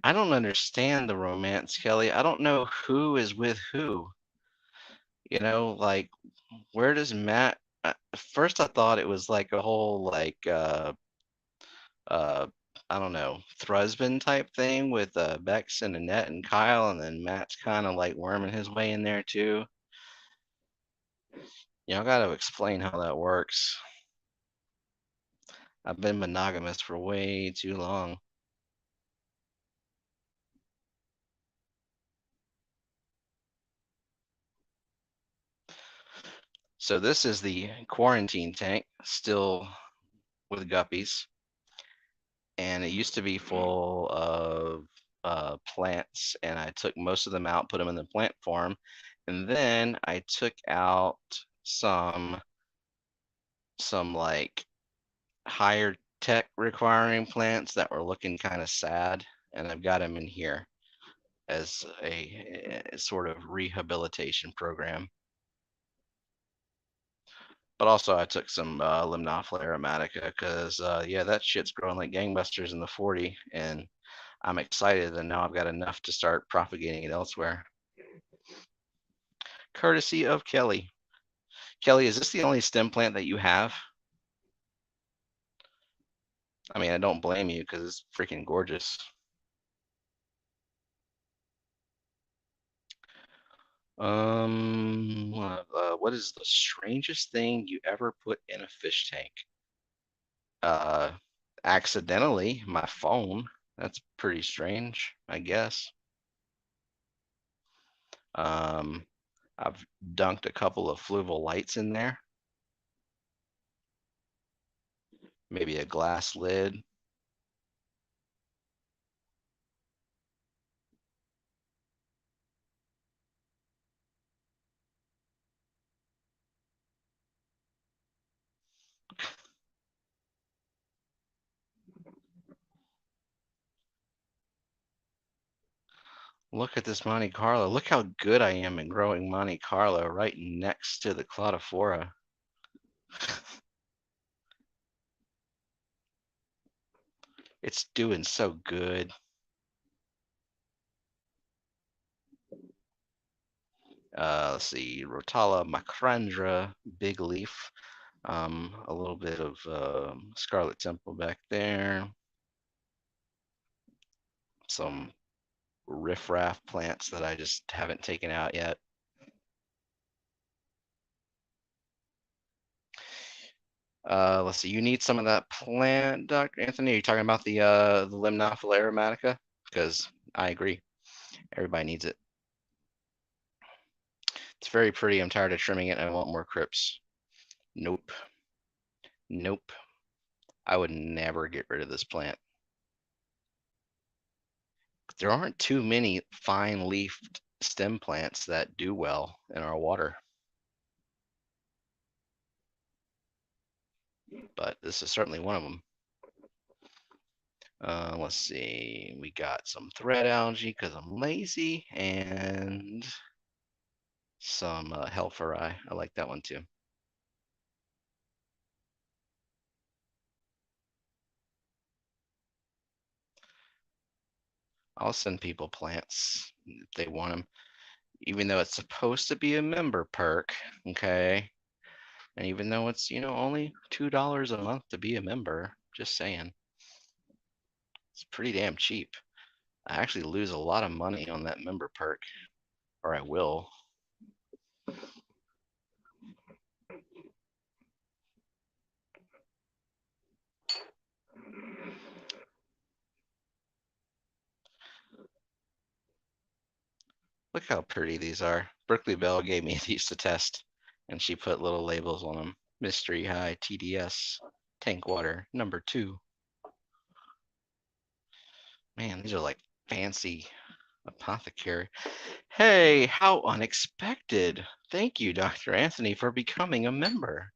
Speaker 1: I don't understand the romance, Kelly. I don't know who is with who. Like, where does Matt? First, I thought it was like a whole uh, I don't know, Thrusbin type thing with Bex and Annette and Kyle, and then Matt's kind of like worming his way in there too. Y'all got to explain how that works. I've been monogamous for way too long. So this is the quarantine tank, still with guppies, and it used to be full of plants, and I took most of them out, put them in the plant farm, and then I took out some like higher tech requiring plants that were looking kind of sad, and I've got them in here as a sort of rehabilitation program. But also, I took some Limnophila aromatica because, yeah, that shit's growing like gangbusters in the 40, and I'm excited that now I've got enough to start propagating it elsewhere. Courtesy of Kelly. Kelly, is this the only stem plant that you have? I mean, I don't blame you because it's freaking gorgeous. What is the strangest thing you ever put in a fish tank? Uh, Accidentally, my phone. That's pretty strange, I guess. Um, I've dunked a couple of fluval lights in there, maybe a glass lid. Look at this Monte Carlo. Look how good I am in growing Monte Carlo right next to the Claudiphora. It's doing so good. Let's see, Rotala macrandra, big leaf. A little bit of Scarlet Temple back there. Some riffraff plants that I just haven't taken out yet. Let's see. You need some of that plant, Dr. Anthony. Are you talking about the Limnophila aromatica? Because I agree. Everybody needs it. It's very pretty. I'm tired of trimming it. I want more crypts. Nope. Nope. I would never get rid of this plant. there aren't too many fine leafed stem plants that do well in our water. But this is certainly one of them. Let's see, we got some thread algae because I'm lazy, and some hellfire. I like that one too. I'll send people plants if they want them, even though it's supposed to be a member perk, okay? And even though it's, only $2 a month to be a member, just saying. It's pretty damn cheap. I actually lose a lot of money on that member perk, or I will. Look how pretty these are. Berkeley Bell gave me these to test, and she put little labels on them. Mystery High TDS Tank Water number 2. Man, these are like fancy apothecary. Hey, how unexpected. Thank you, Dr. Anthony, for becoming a member.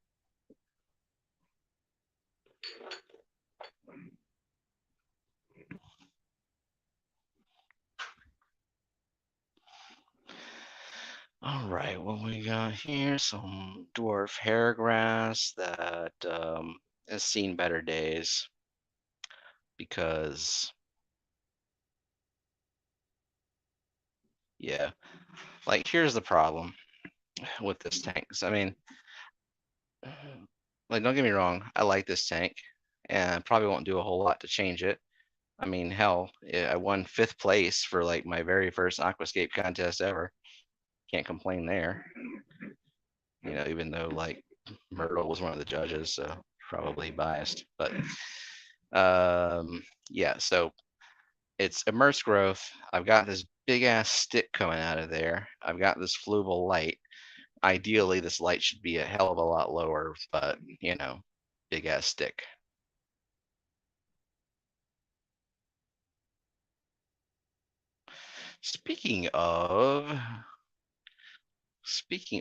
Speaker 1: All right, what we got here? Some dwarf hairgrass that has seen better days because, yeah, like here's the problem with this tank. I mean, like don't get me wrong, I like this tank, and probably won't do a whole lot to change it. I mean, hell, I won 5th place for like my very first aquascape contest ever. Can't complain there. Even though like Myrtle was one of the judges, so probably biased. But yeah, so it's immersed growth. I've got this big ass stick coming out of there. I've got this flubal light. Ideally, this light should be a hell of a lot lower, but big ass stick. Speaking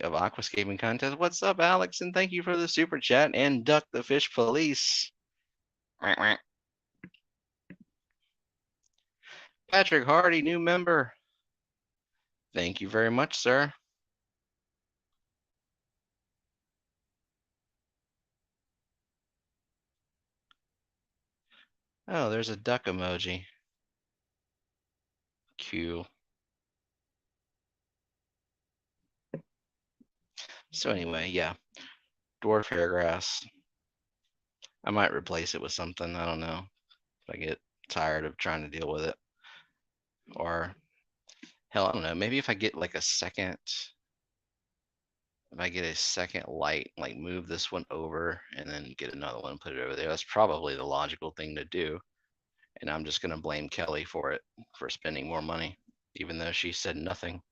Speaker 1: of aquascaping contest, what's up, Alex? And thank you for the super chat and Duck the Fish Police. Patrick Hardy, new member. Thank you very much, sir. Oh, there's a duck emoji. Q. So anyway, yeah, dwarf hairgrass. I might replace it with something. I don't know if I get tired of trying to deal with it, or hell, I don't know. Maybe if I get like a second, light, like move this one over and then get another one, put it over there. That's probably the logical thing to do. And I'm just gonna blame Kelly for it, for spending more money, even though she said nothing.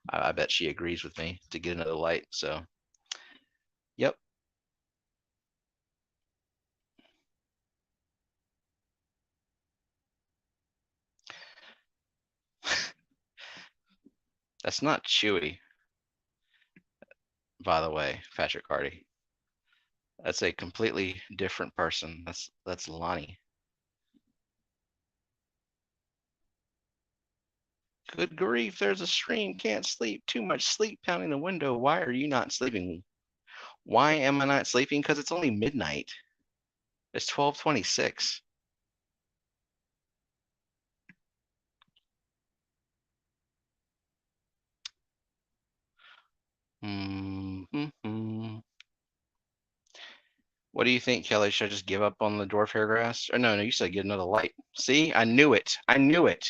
Speaker 1: I bet she agrees with me to get another light. So, yep. That's not Chewy, by the way, Patrick Hardy. That's a completely different person. That's Lonnie. Good grief, there's a stream. Can't sleep. Too much sleep pounding the window. Why are you not sleeping? Why am I not sleeping? Because it's only midnight. It's 12:26. Mm-hmm. What do you think, Kelly? Should I just give up on the dwarf hairgrass? Or no, you said get another light. See, I knew it. I knew it.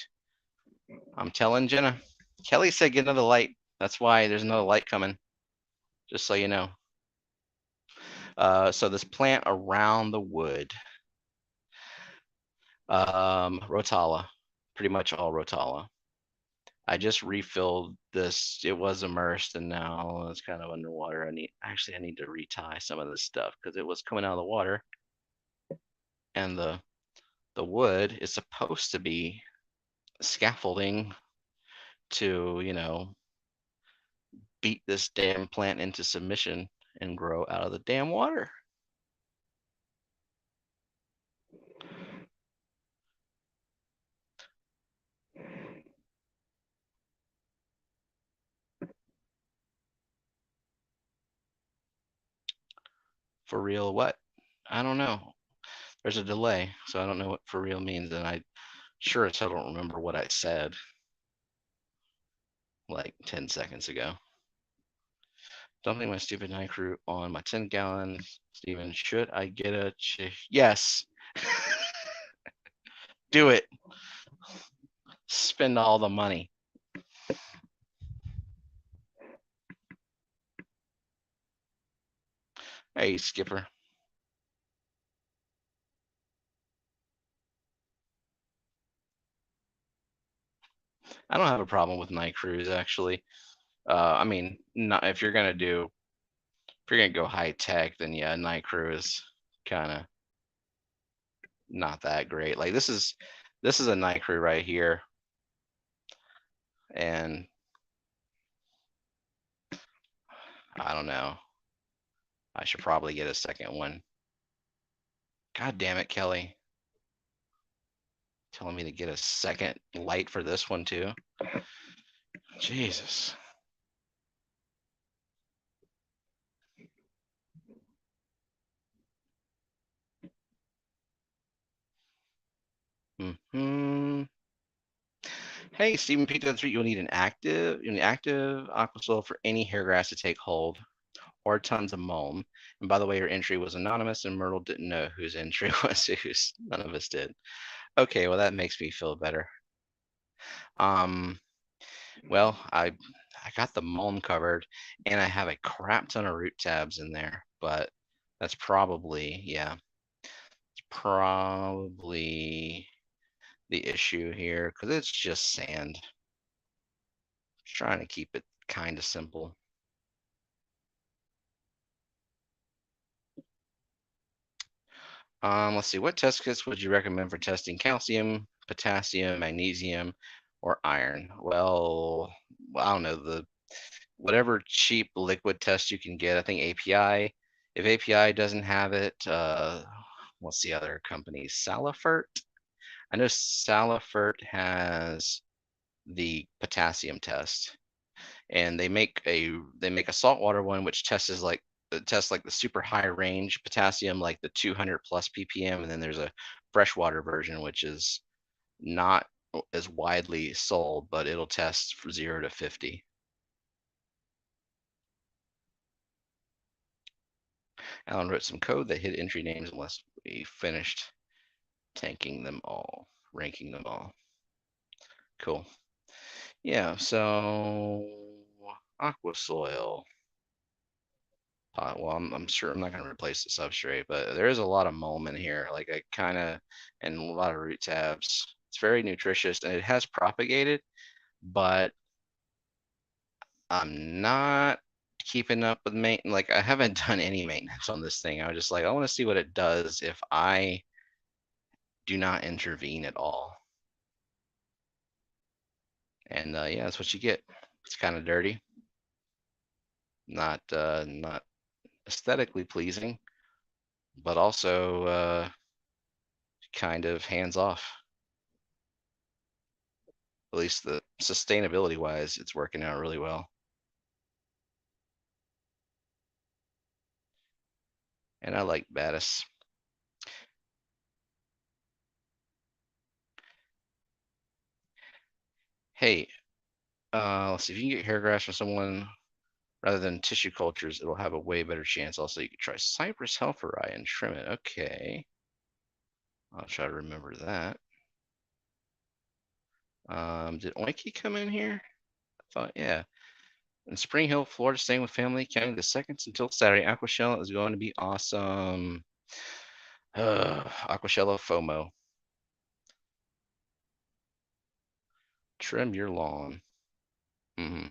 Speaker 1: I'm telling Jenna. Kelly said get another light. That's why there's another light coming. Just so you know. So this plant around the wood, Rotala, pretty much all Rotala. I just refilled this. It was immersed and now it's kind of underwater. I need to retie some of this stuff because it was coming out of the water. And the wood is supposed to be scaffolding to, beat this damn plant into submission and grow out of the damn water. For real, what? I don't know. There's a delay, so I don't know what for real means, and I sure as hell don't remember what I said like 10 seconds ago. Dumping my stupid night crew on my 10-gallon. Steven, should I get a yes. Do it. Spend all the money. Hey, Skipper. I don't have a problem with night crews, actually. I mean, not if you're gonna go high tech, then yeah, night crew is kind of not that great. Like this is a night crew right here, and I don't know. I should probably get a second one. God damn it, Kelly. Telling me to get a second light for this one too. Jesus. Hmm. Hey, Stephen P. 3, you'll need an active aqua soil for any hair grass to take hold, or tons of mulm. And by the way, your entry was anonymous, and Myrtle didn't know whose entry was whose. None of us did. Okay, well that makes me feel better. Well, I got the mulm covered, and I have a crap ton of root tabs in there, but that's probably, yeah, it's probably the issue here because it's just sand. Just trying to keep it kind of simple. Let's see, what test kits would you recommend for testing calcium, potassium, magnesium, or iron? Well, I don't know, whatever cheap liquid test you can get. I think API. If API doesn't have it, what's the other company? Salifert. I know Salifert has the potassium test, and they make a saltwater one which tests like the super high range potassium, like the 200 plus ppm, and then there's a freshwater version which is not as widely sold, but it'll test from 0 to 50. Alan wrote some code that hid entry names unless we finished ranking them all. Cool. Yeah, so aqua soil. Well, I'm sure I'm not going to replace the substrate, but there is a lot of mulm in here, like I kind of, and a lot of root tabs. It's very nutritious, and it has propagated, but I'm not keeping up with maintenance. Like I haven't done any maintenance on this thing. I was just like, I want to see what it does if I do not intervene at all. And yeah, that's what you get. It's kind of dirty, not aesthetically pleasing, but also kind of hands off. At least the sustainability wise, it's working out really well. And I like Battis. Hey, let's see if you can get hair grass from someone rather than tissue cultures, it'll have a way better chance. Also, you could try Cypress helpheri and trim it. Okay. I'll try to remember that. Did Oinky come in here? I thought, yeah. In Spring Hill, Florida, staying with family, counting the seconds until Saturday. Aquashella is going to be awesome. Aquashella FOMO. Trim your lawn. Mm-hmm.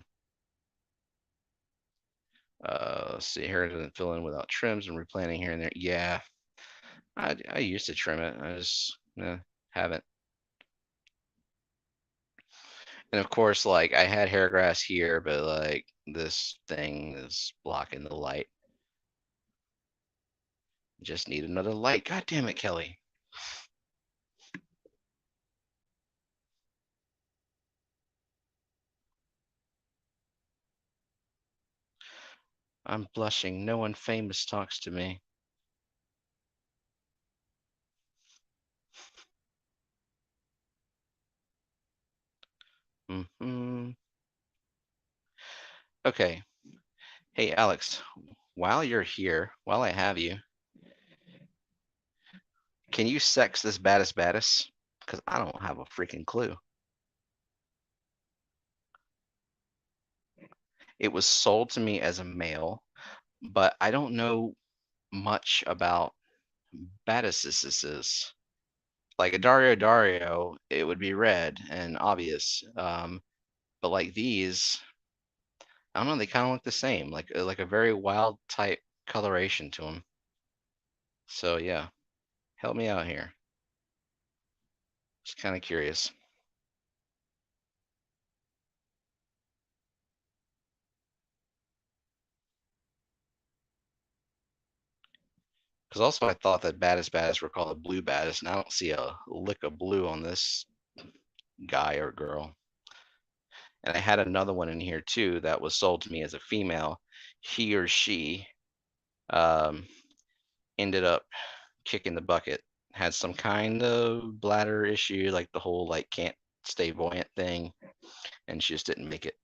Speaker 1: Let's see, hair doesn't fill in without trims and replanting here and there. Yeah, I used to trim it. I just haven't. And of course, like I had hair grass here, but like this thing is blocking the light. Just need another light. God damn it, Kelly. I'm blushing. No one famous talks to me. Hmm. Okay. Hey, Alex, while you're here, while I have you, can you sex this baddest? Because I don't have a freaking clue. It was sold to me as a male, but I don't know much about baddises. Like a Dario, it would be red and obvious. But like these, I don't know, they kind of look the same, like a very wild type coloration to them. So yeah, help me out here. Just kind of curious. Because also I thought that baddest were called a blue baddest, and I don't see a lick of blue on this guy or girl. And I had another one in here too that was sold to me as a female. He or she um, ended up kicking the bucket. Had some kind of bladder issue, like the whole like can't stay buoyant thing, and she just didn't make it.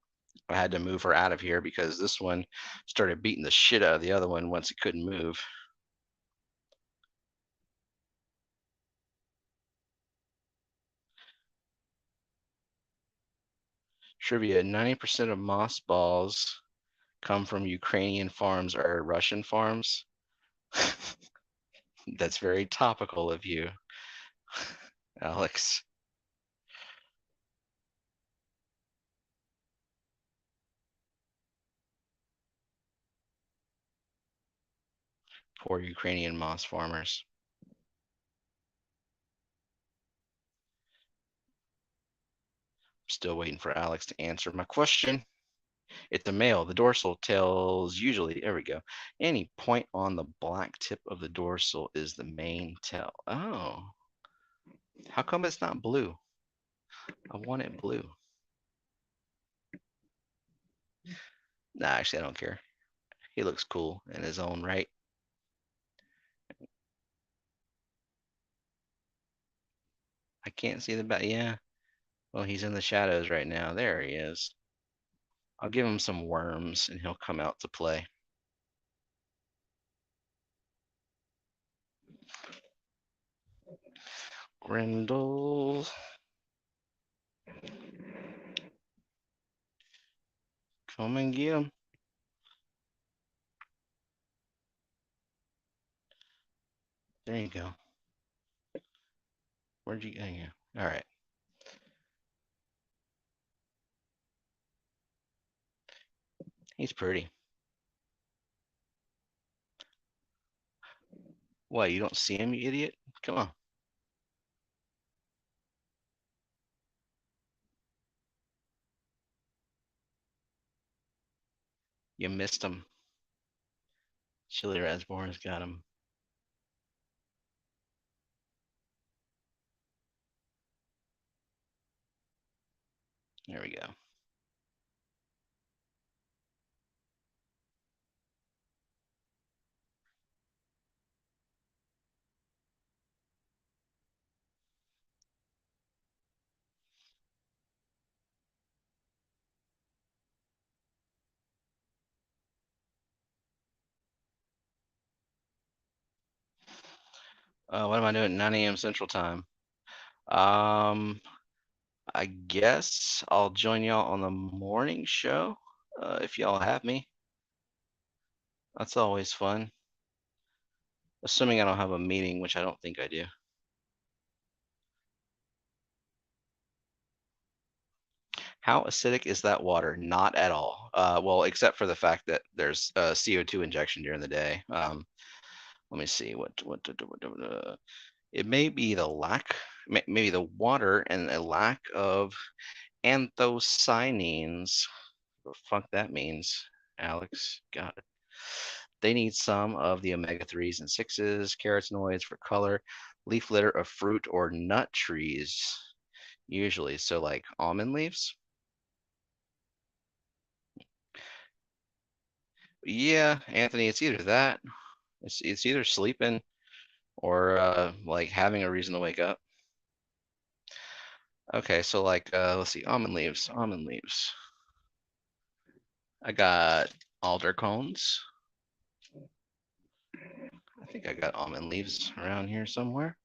Speaker 1: I had to move her out of here because this one started beating the shit out of the other one once it couldn't move. Trivia: 90% of moss balls come from Ukrainian farms or Russian farms. That's very topical of you, Alex. Poor Ukrainian moss farmers. Still waiting for Alex to answer my question. It's a male. The dorsal tails usually, there we go. Any point on the black tip of the dorsal is the main tail. Oh, how come it's not blue? I want it blue. Nah, actually, I don't care. He looks cool in his own right. I can't see the back. Yeah. Well, he's in the shadows right now. There he is. I'll give him some worms and he'll come out to play. Grindle. Come and get him. There you go. Where'd you go? All right. He's pretty. What, you don't see him, you idiot? Come on. You missed him. Chili Raspberry's got him. There we go. What am I doing? 9 a.m. Central Time. Um, I guess I'll join y'all on the morning show if y'all have me. That's always fun. Assuming I don't have a meeting, which I don't think I do. How acidic is that water? Not at all. Well, except for the fact that there's CO2 injection during the day. Let me see it may be the lack, maybe the water and a lack of anthocyanins. What the fuck that means, Alex? God. They need some of the omega-3s and 6s, carotenoids for color, leaf litter of fruit or nut trees, usually. So like almond leaves? Yeah, Anthony, it's either that. It's either sleeping or like having a reason to wake up. Okay, so like let's see, almond leaves, almond leaves. I got alder cones. I think I got almond leaves around here somewhere.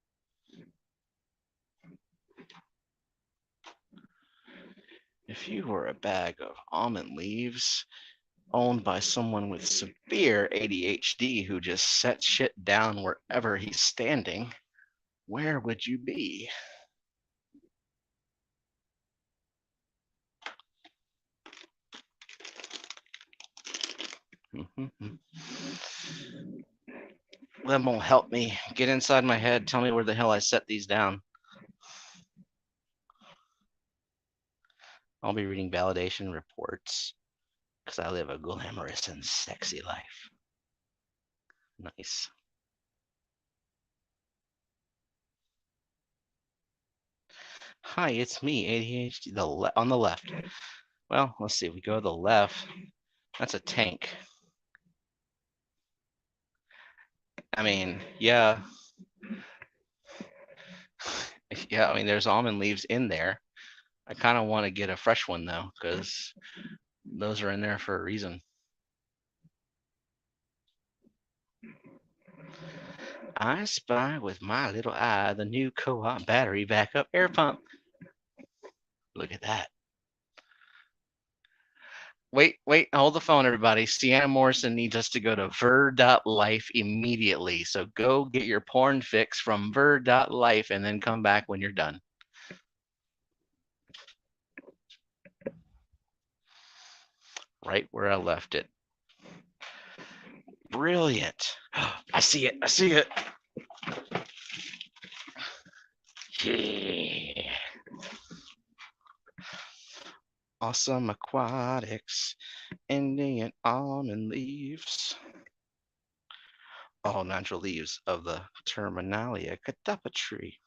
Speaker 1: If you were a bag of almond leaves owned by someone with severe ADHD who just sets shit down wherever he's standing, where would you be? That won't help me. Get inside my head. Tell me where the hell I set these down. I'll be reading validation reports because I live a glamorous and sexy life. Nice. Hi, it's me, ADHD. On the left. Well, let's see. We go to the left. That's a tank. I mean, yeah. Yeah, I mean, there's almond leaves in there. I kind of want to get a fresh one, though, because those are in there for a reason. I spy with my little eye the new co-op battery backup air pump. Look at that. Wait, hold the phone, everybody. Sienna Morrison needs us to go to ver.life immediately. So go get your porn fix from ver.life and then come back when you're done. Right where I left it. Brilliant. I see it. I see it. Yeah. Awesome aquatics. Indian almond leaves. All natural leaves of the Terminalia cadapa tree.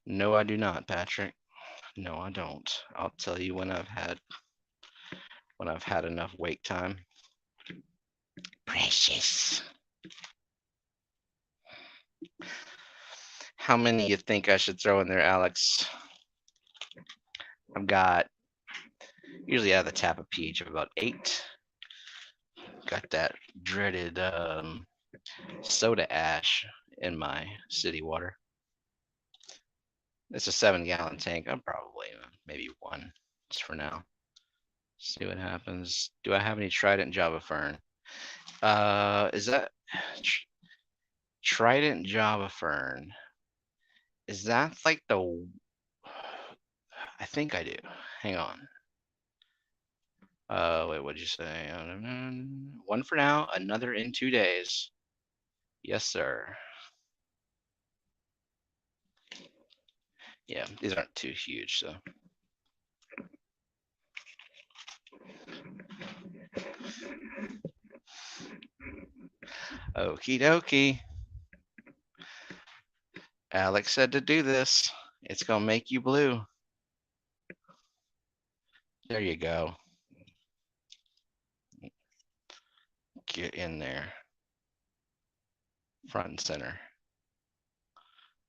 Speaker 1: No, I do not, Patrick. No, I don't. I'll tell you when I've had enough wake time. Precious. How many you think I should throw in there, Alex? I've got usually I have the tap of pH of about 8. Got that dreaded soda ash in my city water. It's a 7-gallon tank. I'm probably maybe 1 just for now. See what happens. Do I have any Trident Java Fern? Is that Trident Java Fern? Is that like the? I think I do. Hang on. Wait, what'd you say? 1 for now, another in 2 days. Yes, sir. Yeah, these aren't too huge, so. Okie dokie. Alex said to do this. It's gonna make you blue. There you go. Get in there. Front and center.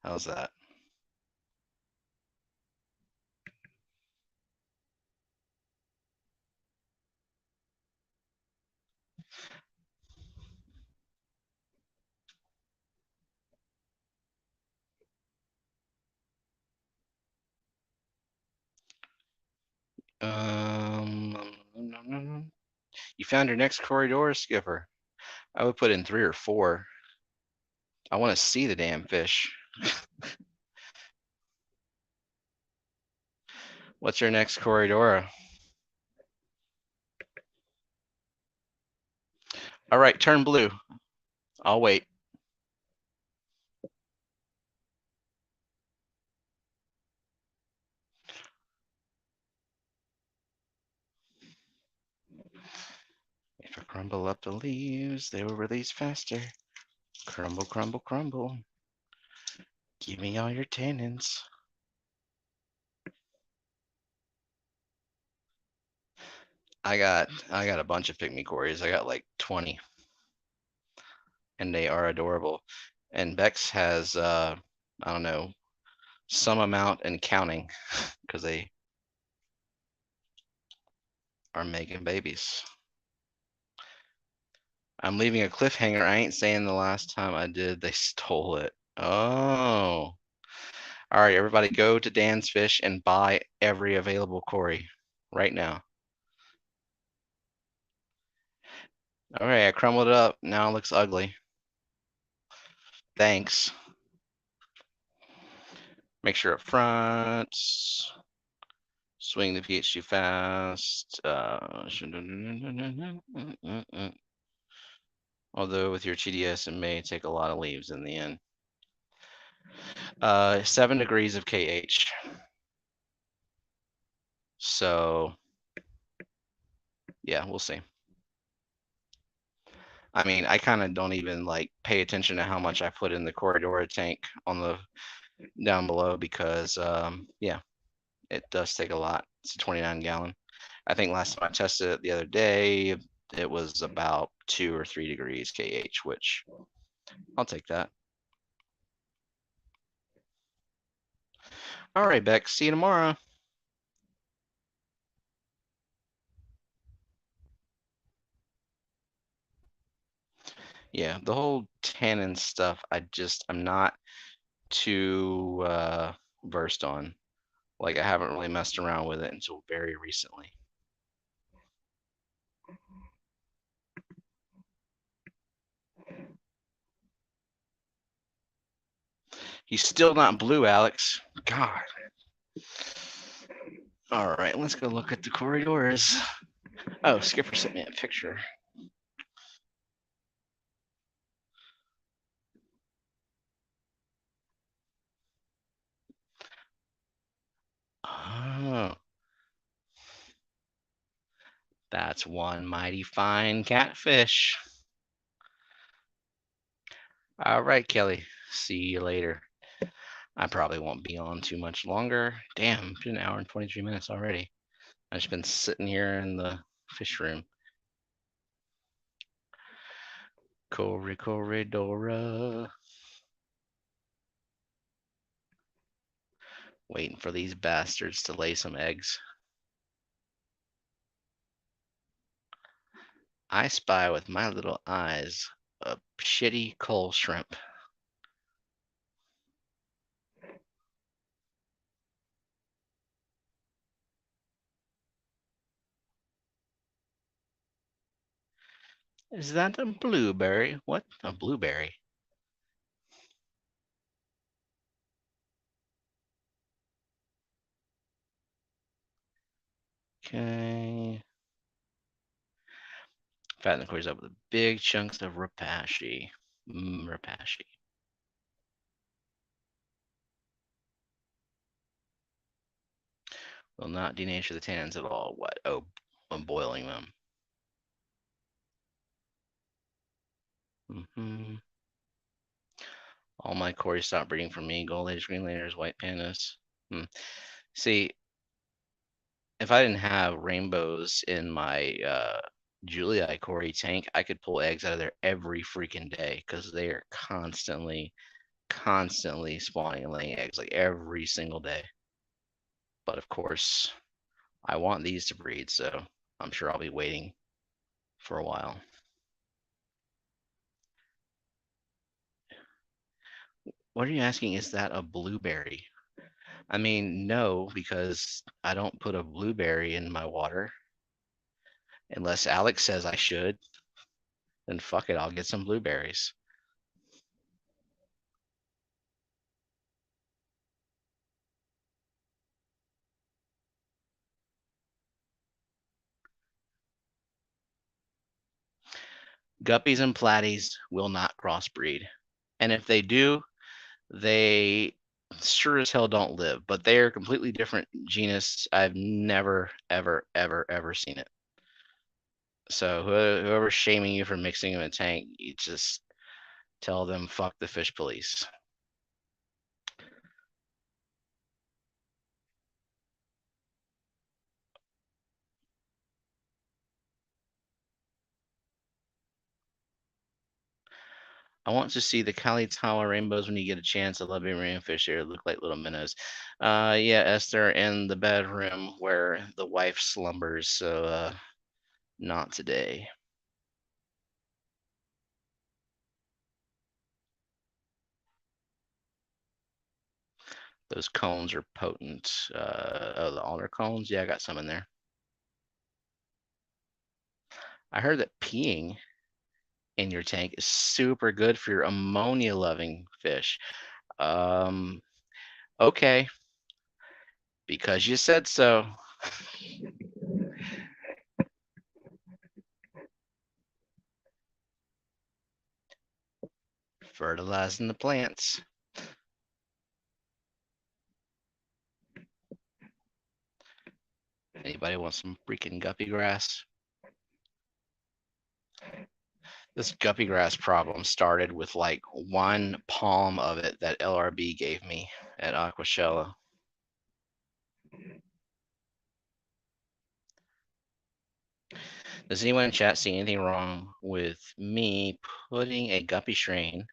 Speaker 1: How's that? You found your next corridor, Skipper. I would put in 3 or 4. I want to see the damn fish. What's your next corridor? All right, turn blue. I'll wait. Crumble up the leaves, they will release faster. Crumble, crumble, crumble. Give me all your tannins. I got a bunch of pygmy cories. I got like 20. And they are adorable. And Bex has I don't know, some amount and counting because they are making babies. I'm leaving a cliffhanger. I ain't saying the last time I did, they stole it. Oh. All right, everybody go to Dan's Fish and buy every available Cory right now. All right, I crumbled it up. Now it looks ugly. Thanks. Make sure up front. Swing the pH too fast. Although with your TDS, it may take a lot of leaves in the end. 7 degrees of KH. So, yeah, we'll see. I mean, I kind of don't even like pay attention to how much I put in the corridor tank on the down below because, yeah, it does take a lot. It's a 29 gallon. I think last time I tested it the other day, it was about 2 or 3 degrees KH, which I'll take that. All right, Beck. See you tomorrow. Yeah, the whole tannin stuff, I'm not too versed on. Like, I haven't really messed around with it until very recently. He's still not blue, Alex. God. All right, let's go look at the corridors. Oh, Skipper sent me a picture. Oh, that's one mighty fine catfish. All right, Kelly. See you later. I probably won't be on too much longer. Damn, it's been an hour and 23 minutes already. I've just been sitting here in the fish room. Corridora. Waiting for these bastards to lay some eggs. I spy with my little eyes a shitty coal shrimp. Is that a blueberry? What? A blueberry? Okay. Fatten the cords up with big chunks of rapashi. Rapashi. Will not denature the tannins at all. What? Oh, I'm boiling them. All my Cory stop breeding from me. Gold age, green layers, white pandas. See, if I didn't have rainbows in my Julia Cory tank, I could pull eggs out of there every freaking day because they are constantly spawning and laying eggs like every single day. But of course, I want these to breed, so I'm sure I'll be waiting for a while. What are you asking? Is that a blueberry? I mean, no, because I don't put a blueberry in my water. Unless Alex says I should, then fuck it, I'll get some blueberries. Guppies and platies will not crossbreed. And if they do, they sure as hell don't live, but they are completely different genus. I've never, ever, ever, ever seen it. So whoever's shaming you for mixing in a tank, you just tell them fuck the fish police. I want to see the Kali Tawa rainbows when you get a chance. I love being rainfish here. Look like little minnows. Yeah, Esther, in the bedroom where the wife slumbers. So not today. Those cones are potent. Oh, the alder cones. Yeah, I got some in there. I heard that peeing in your tank is super good for your ammonia-loving fish. Um, okay, because you said so. Fertilizing the plants. Anybody want some freaking guppy grass? This guppy grass problem started with like one palm of it that LRB gave me at Aquashella. Does anyone in chat see anything wrong with me putting a guppy strain,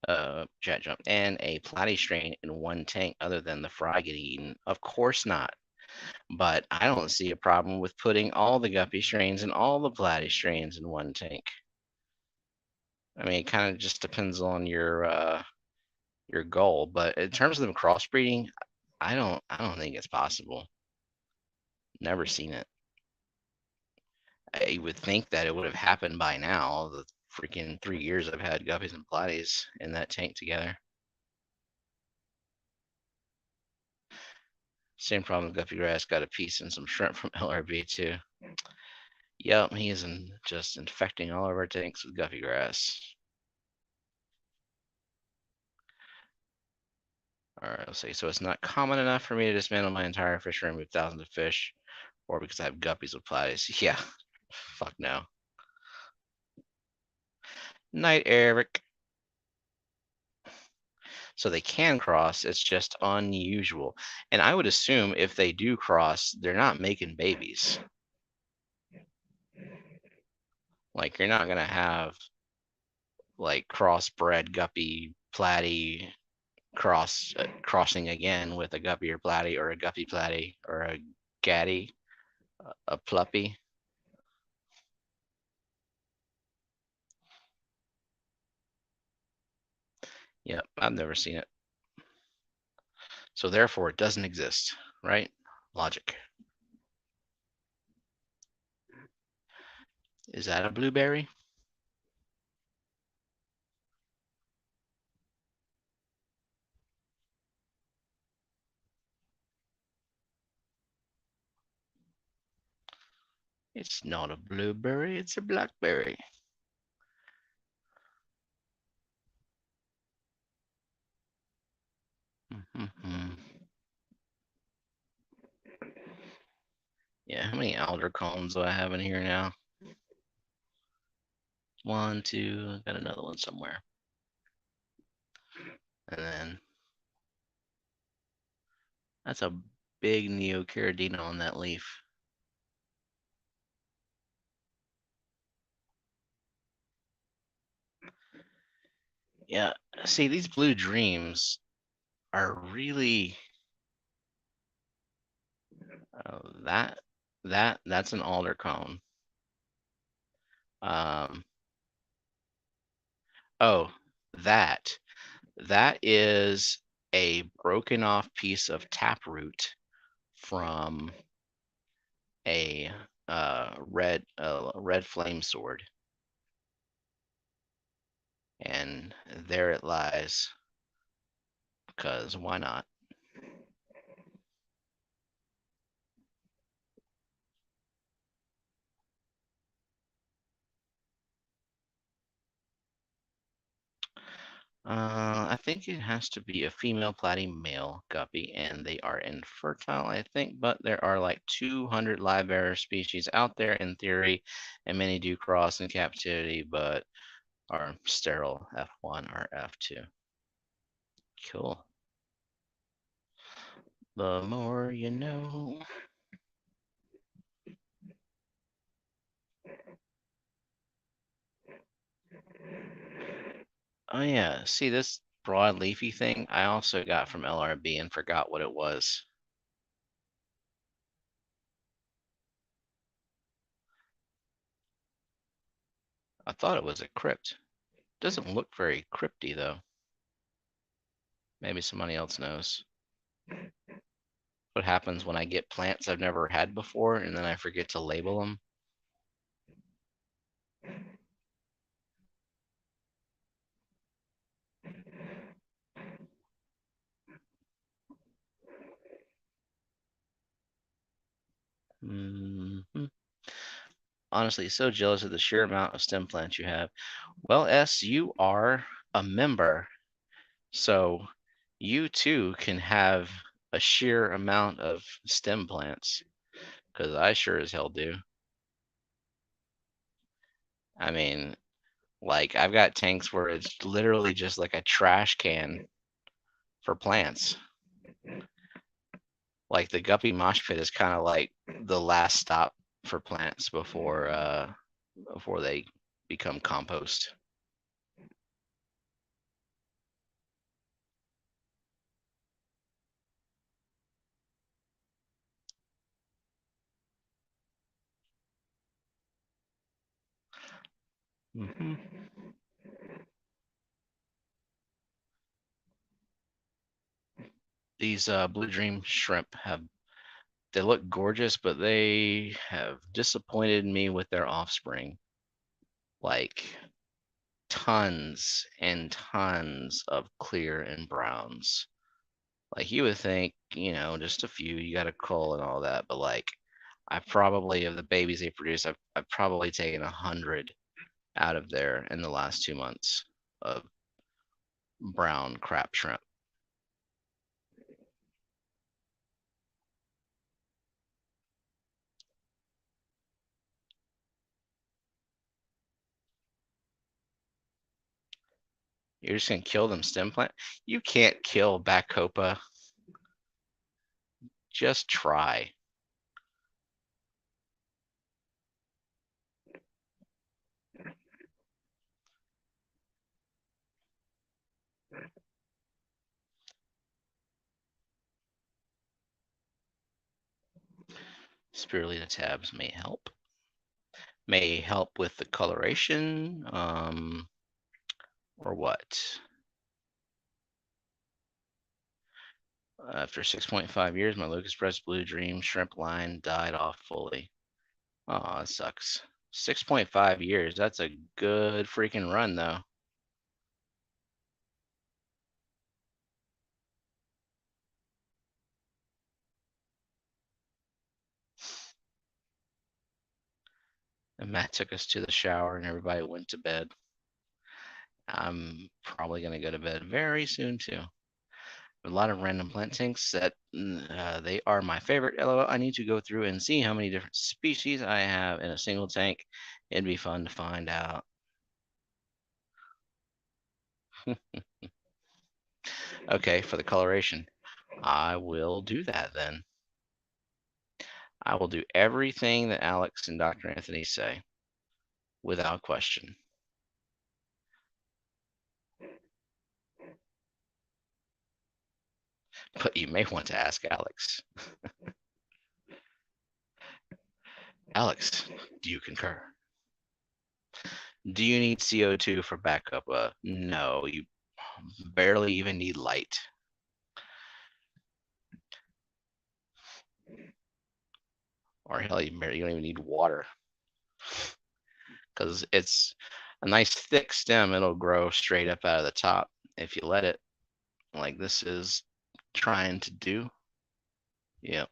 Speaker 1: chat jump, and a platy strain in one tank other than the fry getting eaten? Of course not. But I don't see a problem with putting all the guppy strains and all the platy strains in one tank. I mean, it kind of just depends on your goal. But in terms of them crossbreeding, I don't think it's possible. Never seen it. I would think that it would have happened by now. The freaking 3 years I've had guppies and platies in that tank together. Same problem with guppy grass. Got a piece and some shrimp from LRB too. Yep, he is just infecting all of our tanks with guppy grass. All right, let's see. So it's not common enough for me to dismantle my entire fish room with thousands of fish, or because I have guppies with platies. Yeah, fuck no. Night, Eric. So they can cross. It's just unusual. And I would assume if they do cross, they're not making babies. Like you're not gonna have like crossbred guppy platy crossing again with a guppy or platy or a guppy platy or a gaddy, a pluppy. Yep, I've never seen it. So therefore it doesn't exist, right? Logic. Is that a blueberry? It's not a blueberry, it's a blackberry. Mm-hmm. Yeah, how many alder cones do I have in here now? One, two, got another one somewhere. And then that's a big neocaridina on that leaf. Yeah, see, these blue dreams are really that's an alder cone. Um, oh, that that is a broken off piece of taproot from a red flame sword, and there it lies. Because why not? I think it has to be a female platy male guppy, and they are infertile, I think, but there are like 200 live bearer species out there in theory, and many do cross in captivity, but are sterile F1 or F2. Cool. The more you know. Oh yeah, see this broad leafy thing I also got from LRB and forgot what it was. I thought it was a crypt. Doesn't look very crypty though. Maybe somebody else knows. What happens when I get plants I've never had before and then I forget to label them? Hmm. Honestly, so jealous of the sheer amount of stem plants you have. Well, S, you are a member, so you too can have a sheer amount of stem plants, because I sure as hell do. I mean, like, I've got tanks where it's literally just like a trash can for plants. Like the guppy mosh pit is kind of like the last stop for plants before they become compost. Hmm. These blue dream shrimp have they look gorgeous, but they have disappointed me with their offspring. Like tons and tons of clear and browns. Like you would think, just a few, you got a cull and all that, but like I probably of the babies they produce, I've probably taken 100 out of there in the last 2 months of brown crap shrimp. You're just gonna kill them stem plant? You can't kill Bacopa. Just try. Spirulina tabs may help. May help with the coloration, or what? After 6.5 years, my Lucas Press Blue Dream shrimp line died off fully. Oh, that sucks. 6.5 years. That's a good freaking run, though. And Matt took us to the shower and everybody went to bed. I'm probably going to go to bed very soon, too. A lot of random plant tanks that they are my favorite. LOL. I need to go through and see how many different species I have in a single tank. It'd be fun to find out. Okay, for the coloration, I will do that then. I will do everything that Alex and Dr. Anthony say without question. But you may want to ask Alex. Alex, do you concur? Do you need CO2 for backup? No, you barely even need light. Or hell, you don't even need water. Because it's a nice thick stem. It'll grow straight up out of the top if you let it, like this is trying to do. Yep.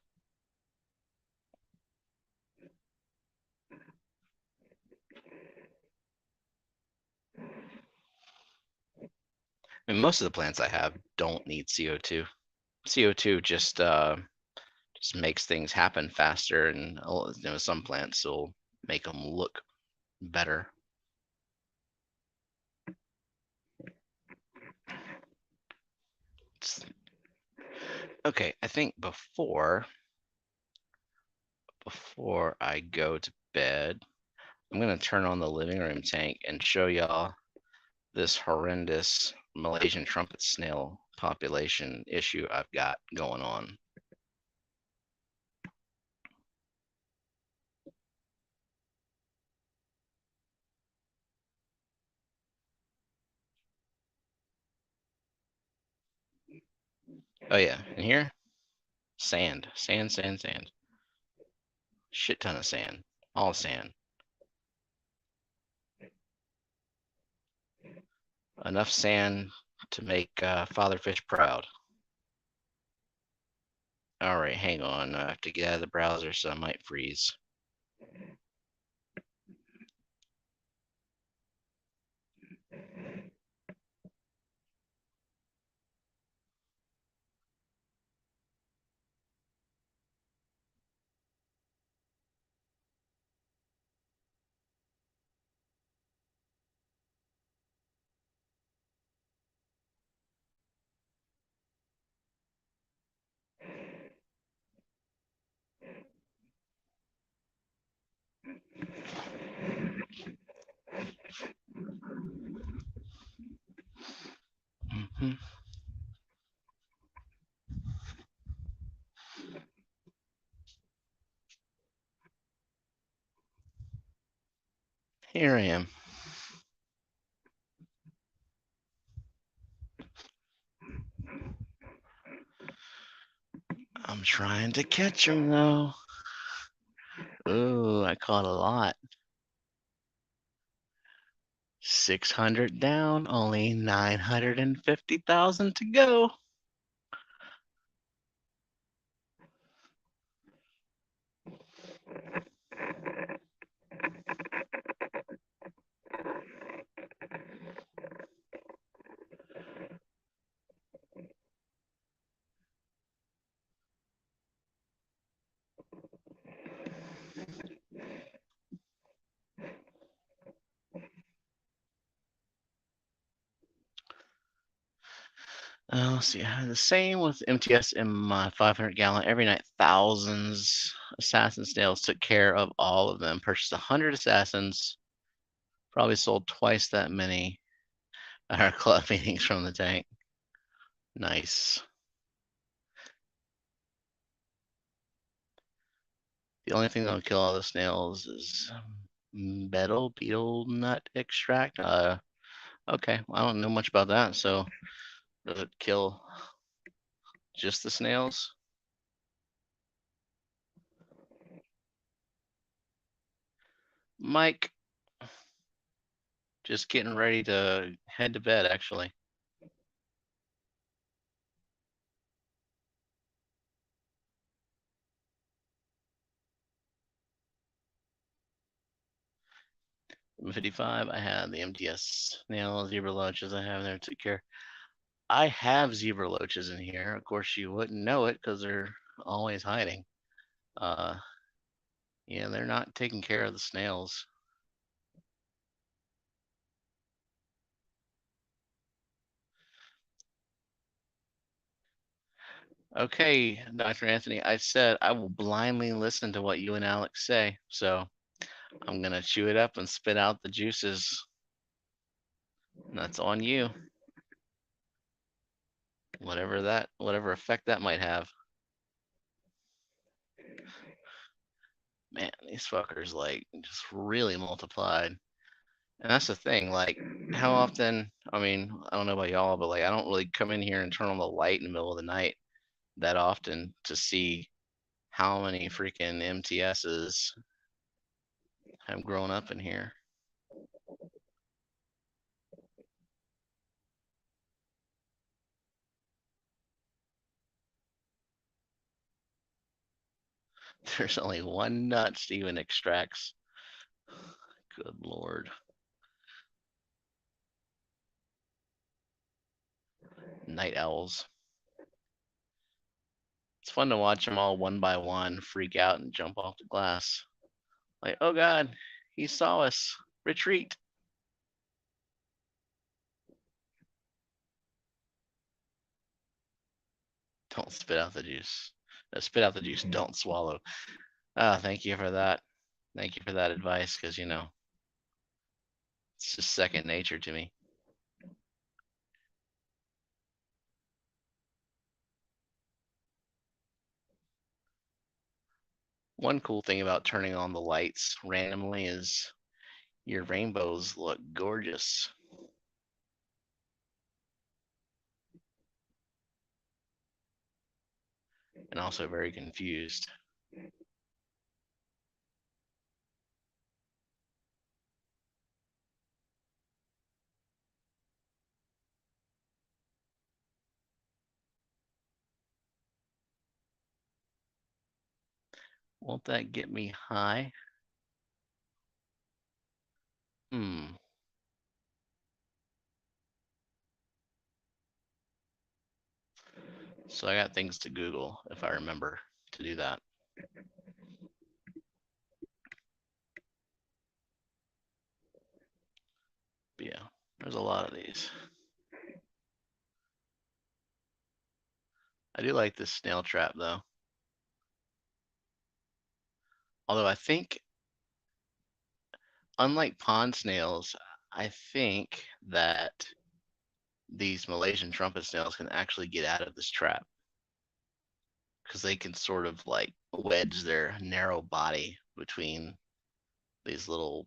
Speaker 1: I mean, most of the plants I have don't need CO2. CO2 just makes things happen faster, and some plants will make them look better. Okay, I think before I go to bed, I'm gonna turn on the living room tank and show y'all this horrendous Malaysian trumpet snail population issue I've got going on. Oh yeah, and here, sand, sand, sand, sand. Shit ton of sand, all sand. Enough sand to make Father Fish proud. All right, hang on. I have to get out of the browser, so I might freeze. Mm-hmm. Here I am. I'm trying to catch him though. Ooh, I caught a lot. 600 down, only 950,000 to go. Let's see, I had the same with MTS in my 500 gallon every night. Thousands assassin snails, took care of all of them. Purchased 100 assassins. Probably sold twice that many at our club meetings from the tank. Nice. The only thing that'll kill all the snails is beetle nut extract. Okay, I don't know much about that. So does it kill just the snails? Mike, just getting ready to head to bed, actually. I'm 55. I have the MDS snail zebra loaches I have there. Took care. I have zebra loaches in here. Of course, you wouldn't know it because they're always hiding. Yeah, they're not taking care of the snails. Okay, Dr. Anthony, I said I will blindly listen to what you and Alex say. So I'm going to chew it up and spit out the juices. That's on you. Whatever effect that might have. Man, these fuckers like just really multiplied. And that's the thing, like how often, I mean, I don't know about y'all, but like I don't really come in here and turn on the light in the middle of the night that often to see how many freaking MTSs have grown up in here. There's only one nut Steven extracts. Good Lord. night owls. It's fun to watch them all one by one freak out and jump off the glass. Like, oh god, he saw us. Retreat. Don't spit out the juice. Spit out the juice. Don't swallow. Thank you for that. Thank you for that advice, because it's just second nature to me. One cool thing about turning on the lights randomly is your rainbows look gorgeous. And also very confused. Won't that get me high? So I got things to Google if I remember to do that. But yeah, there's a lot of these. I do like this snail trap though. Although I think, unlike pond snails, I think that these Malaysian trumpet snails can actually get out of this trap because they can sort of like wedge their narrow body between these little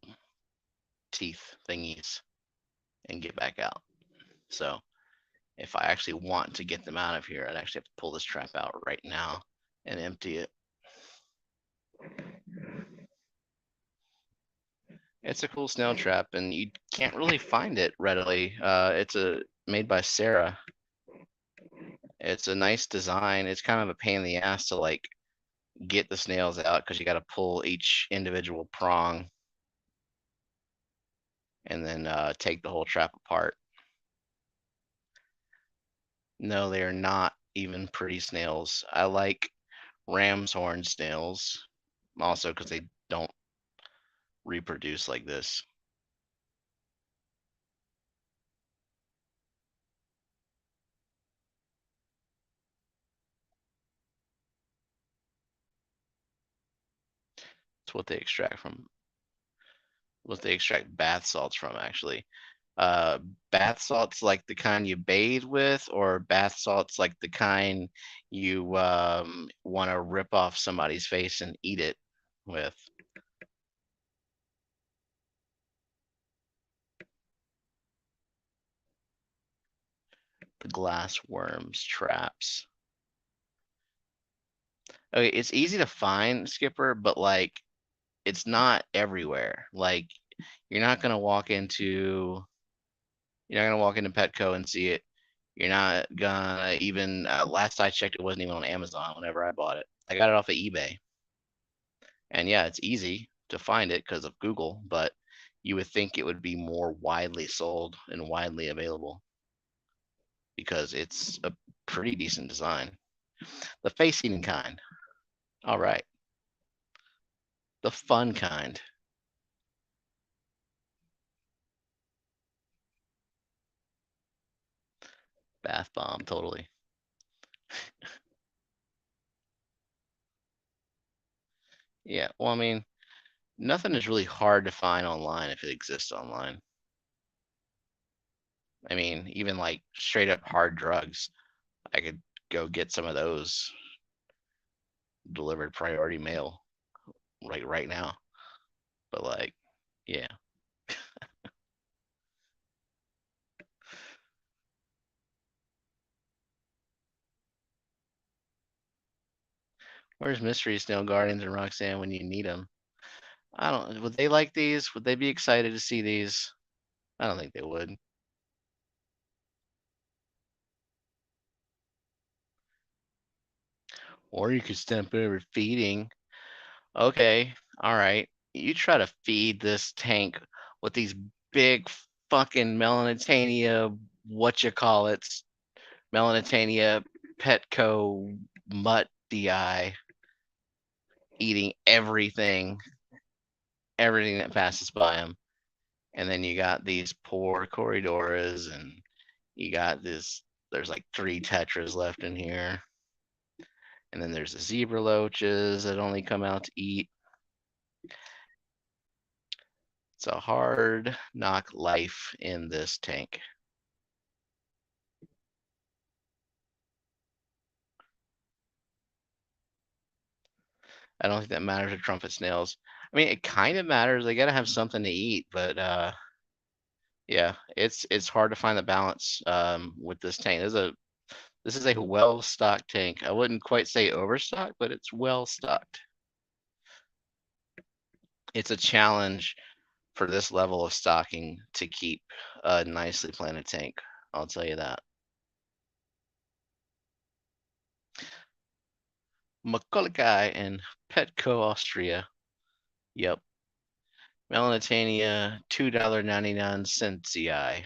Speaker 1: teeth thingies and get back out. So if I actually want to get them out of here, I'd actually have to pull this trap out right now and empty it. It's a cool snail trap, and you can't really find it readily. It's made by Sarah. It's a nice design. It's kind of a pain in the ass to like get the snails out because you got to pull each individual prong and then take the whole trap apart. No, they are not even pretty snails. I like ram's horn snails also because they don't reproduce like this. It's what they extract from, what they extract bath salts from, actually. Bath salts like the kind you bathe with, or bath salts like the kind you want to rip off somebody's face and eat it with? The glass worms traps. Okay, it's easy to find, Skipper, but like it's not everywhere. Like you're not gonna walk into Petco and see it. You're not gonna even last I checked, it wasn't even on Amazon whenever I bought it. I got it off of eBay. And yeah, it's easy to find it because of Google, but you would think it would be more widely sold and widely available because it's a pretty decent design. The face eating kind. All right. The fun kind. Bath bomb, totally. Yeah, well, I mean, nothing is really hard to find online if it exists online. I mean, even like straight up hard drugs, I could go get some of those delivered priority mail right now. But like, yeah. Where's Mystery Snail Guardians and Roxanne when you need them? I don't. Would they like these? Would they be excited to see these? I don't think they would. Or you could step over feeding. Okay, all right. You try to feed this tank with these big fucking Melanitania, what you call it, Melanitania, Petco, Mutt, DI, eating everything that passes by him. And then you got these poor Corridoras, and you got this. There's like 3 tetras left in here. And then there's the zebra loaches that only come out to eat. It's a hard knock life in this tank. I don't think that matters to trumpet snails. I mean, it kind of matters. They gotta have something to eat, but yeah, it's hard to find the balance with this tank. This is a well-stocked tank. I wouldn't quite say overstocked, but it's well-stocked. It's a challenge for this level of stocking to keep a nicely planted tank. I'll tell you that. Macaulay and Petco, Austria. Yep. Melanitania, $2.99 CI.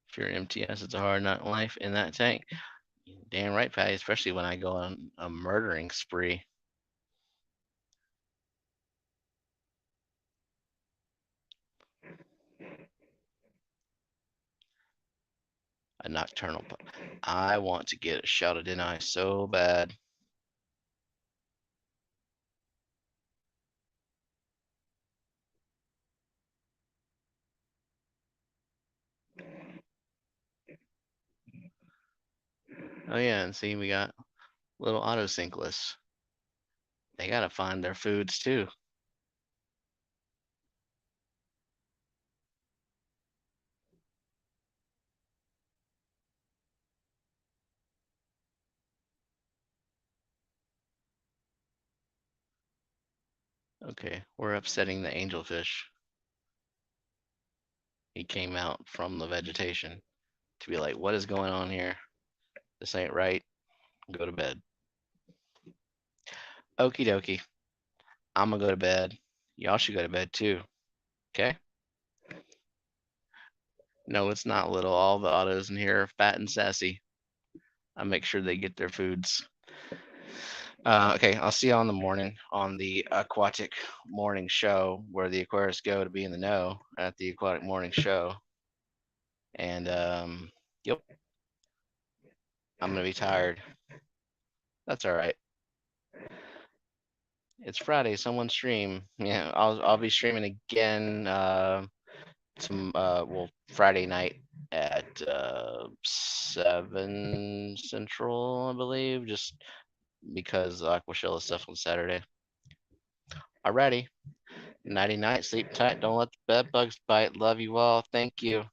Speaker 1: If you're an MTS, it's a hard knock life in that tank. Damn right, Patty, especially when I go on a murdering spree. A nocturnal pup. I want to get a shot of deny so bad. Oh yeah, and see, we got little autosynclists. They gotta find their foods too. Okay, we're upsetting the angelfish. He came out from the vegetation to be like, what is going on here? This ain't right. Go to bed. Okie dokie. I'm gonna go to bed. Y'all should go to bed too. Okay? No, it's not little. All the autos in here are fat and sassy. I make sure they get their foods. Okay, I'll see you on the morning on the aquatic morning show where the aquarists go to be in the know at the aquatic morning show. And yep, I'm gonna be tired. That's all right. It's Friday. Someone stream. Yeah, I'll be streaming again. Well, Friday night at 7 Central, I believe. Just because Aquashella stuff on Saturday. Alrighty. Nighty night. Sleep tight. Don't let the bed bugs bite. Love you all. Thank you.